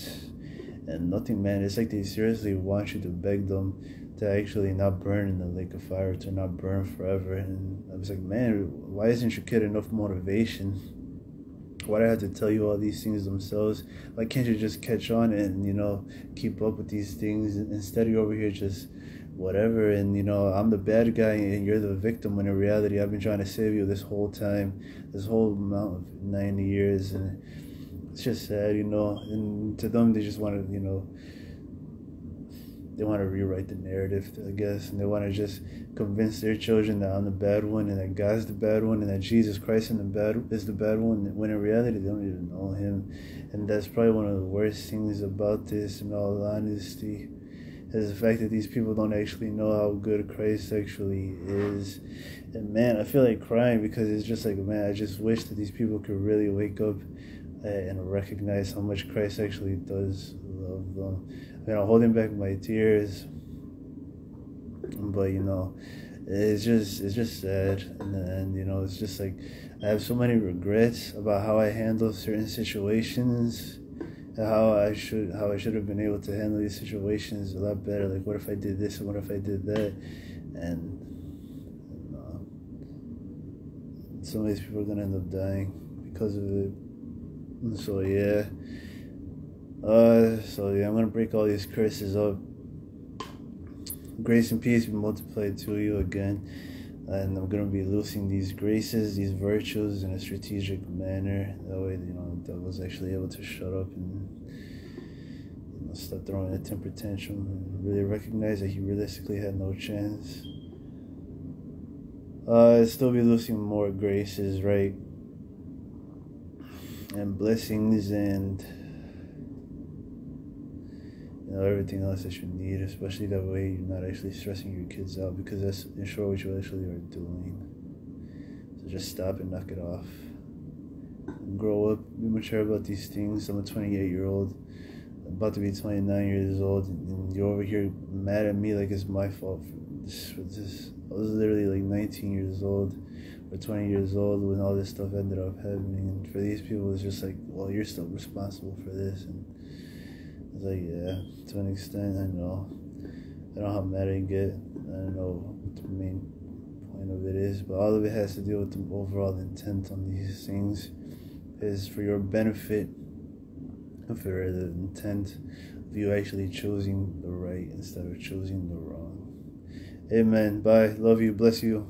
and nothing, man. It's like they seriously want you to beg them to actually not burn in the lake of fire, to not burn forever. And I was like, man, why isn't your kid enough motivation? Why do I have to tell you all these things themselves? Why can't you just catch on and, keep up with these things? Instead, you're over here just whatever, and, I'm the bad guy and you're the victim, when in reality, I've been trying to save you this whole time, this whole amount of 90 years, and it's just sad, and to them, they just want to, they want to rewrite the narrative, I guess, and they want to just convince their children that I'm the bad one, and that God's the bad one, and that Jesus Christ is the bad one, when in reality they don't even know Him. And that's probably one of the worst things about this, in all honesty, is the fact that these people don't actually know how good Christ actually is. And man, I feel like crying, because it's just like, man, I just wish that these people could really wake up and recognize how much Christ actually does love them. I'm holding back my tears, but it's just sad. And it's just like, I have so many regrets about how I handle certain situations, and how I should have been able to handle these situations a lot better. Like, what if I did this, and what if I did that? And some of these people are gonna end up dying because of it. And so yeah. I'm gonna break all these curses up. Grace and peace be multiplied to you again, and I'm gonna be loosing these graces, these virtues, in a strategic manner. That way, the devil's actually able to shut up and stop throwing a temper tantrum, and really recognize that he realistically had no chance. I'll still be loosing more graces, right, and blessings, and everything else that you need, especially that way you're not actually stressing your kids out, because that's in short what you actually are doing. So just stop and knock it off. And grow up, be mature about these things. I'm a 28-year-old, about to be 29 years old, and you're over here mad at me like it's my fault for this. I was literally like 19 years old or 20 years old when all this stuff ended up happening, and for these people it's just like, well, you're still responsible for this. And it's like, yeah, to an extent, I know how mad I get. I don't know what the main point of it is, but all of it has to do with the overall intent on these things, is for your benefit, and for the intent of you actually choosing the right instead of choosing the wrong. Amen. Bye. Love you. Bless you.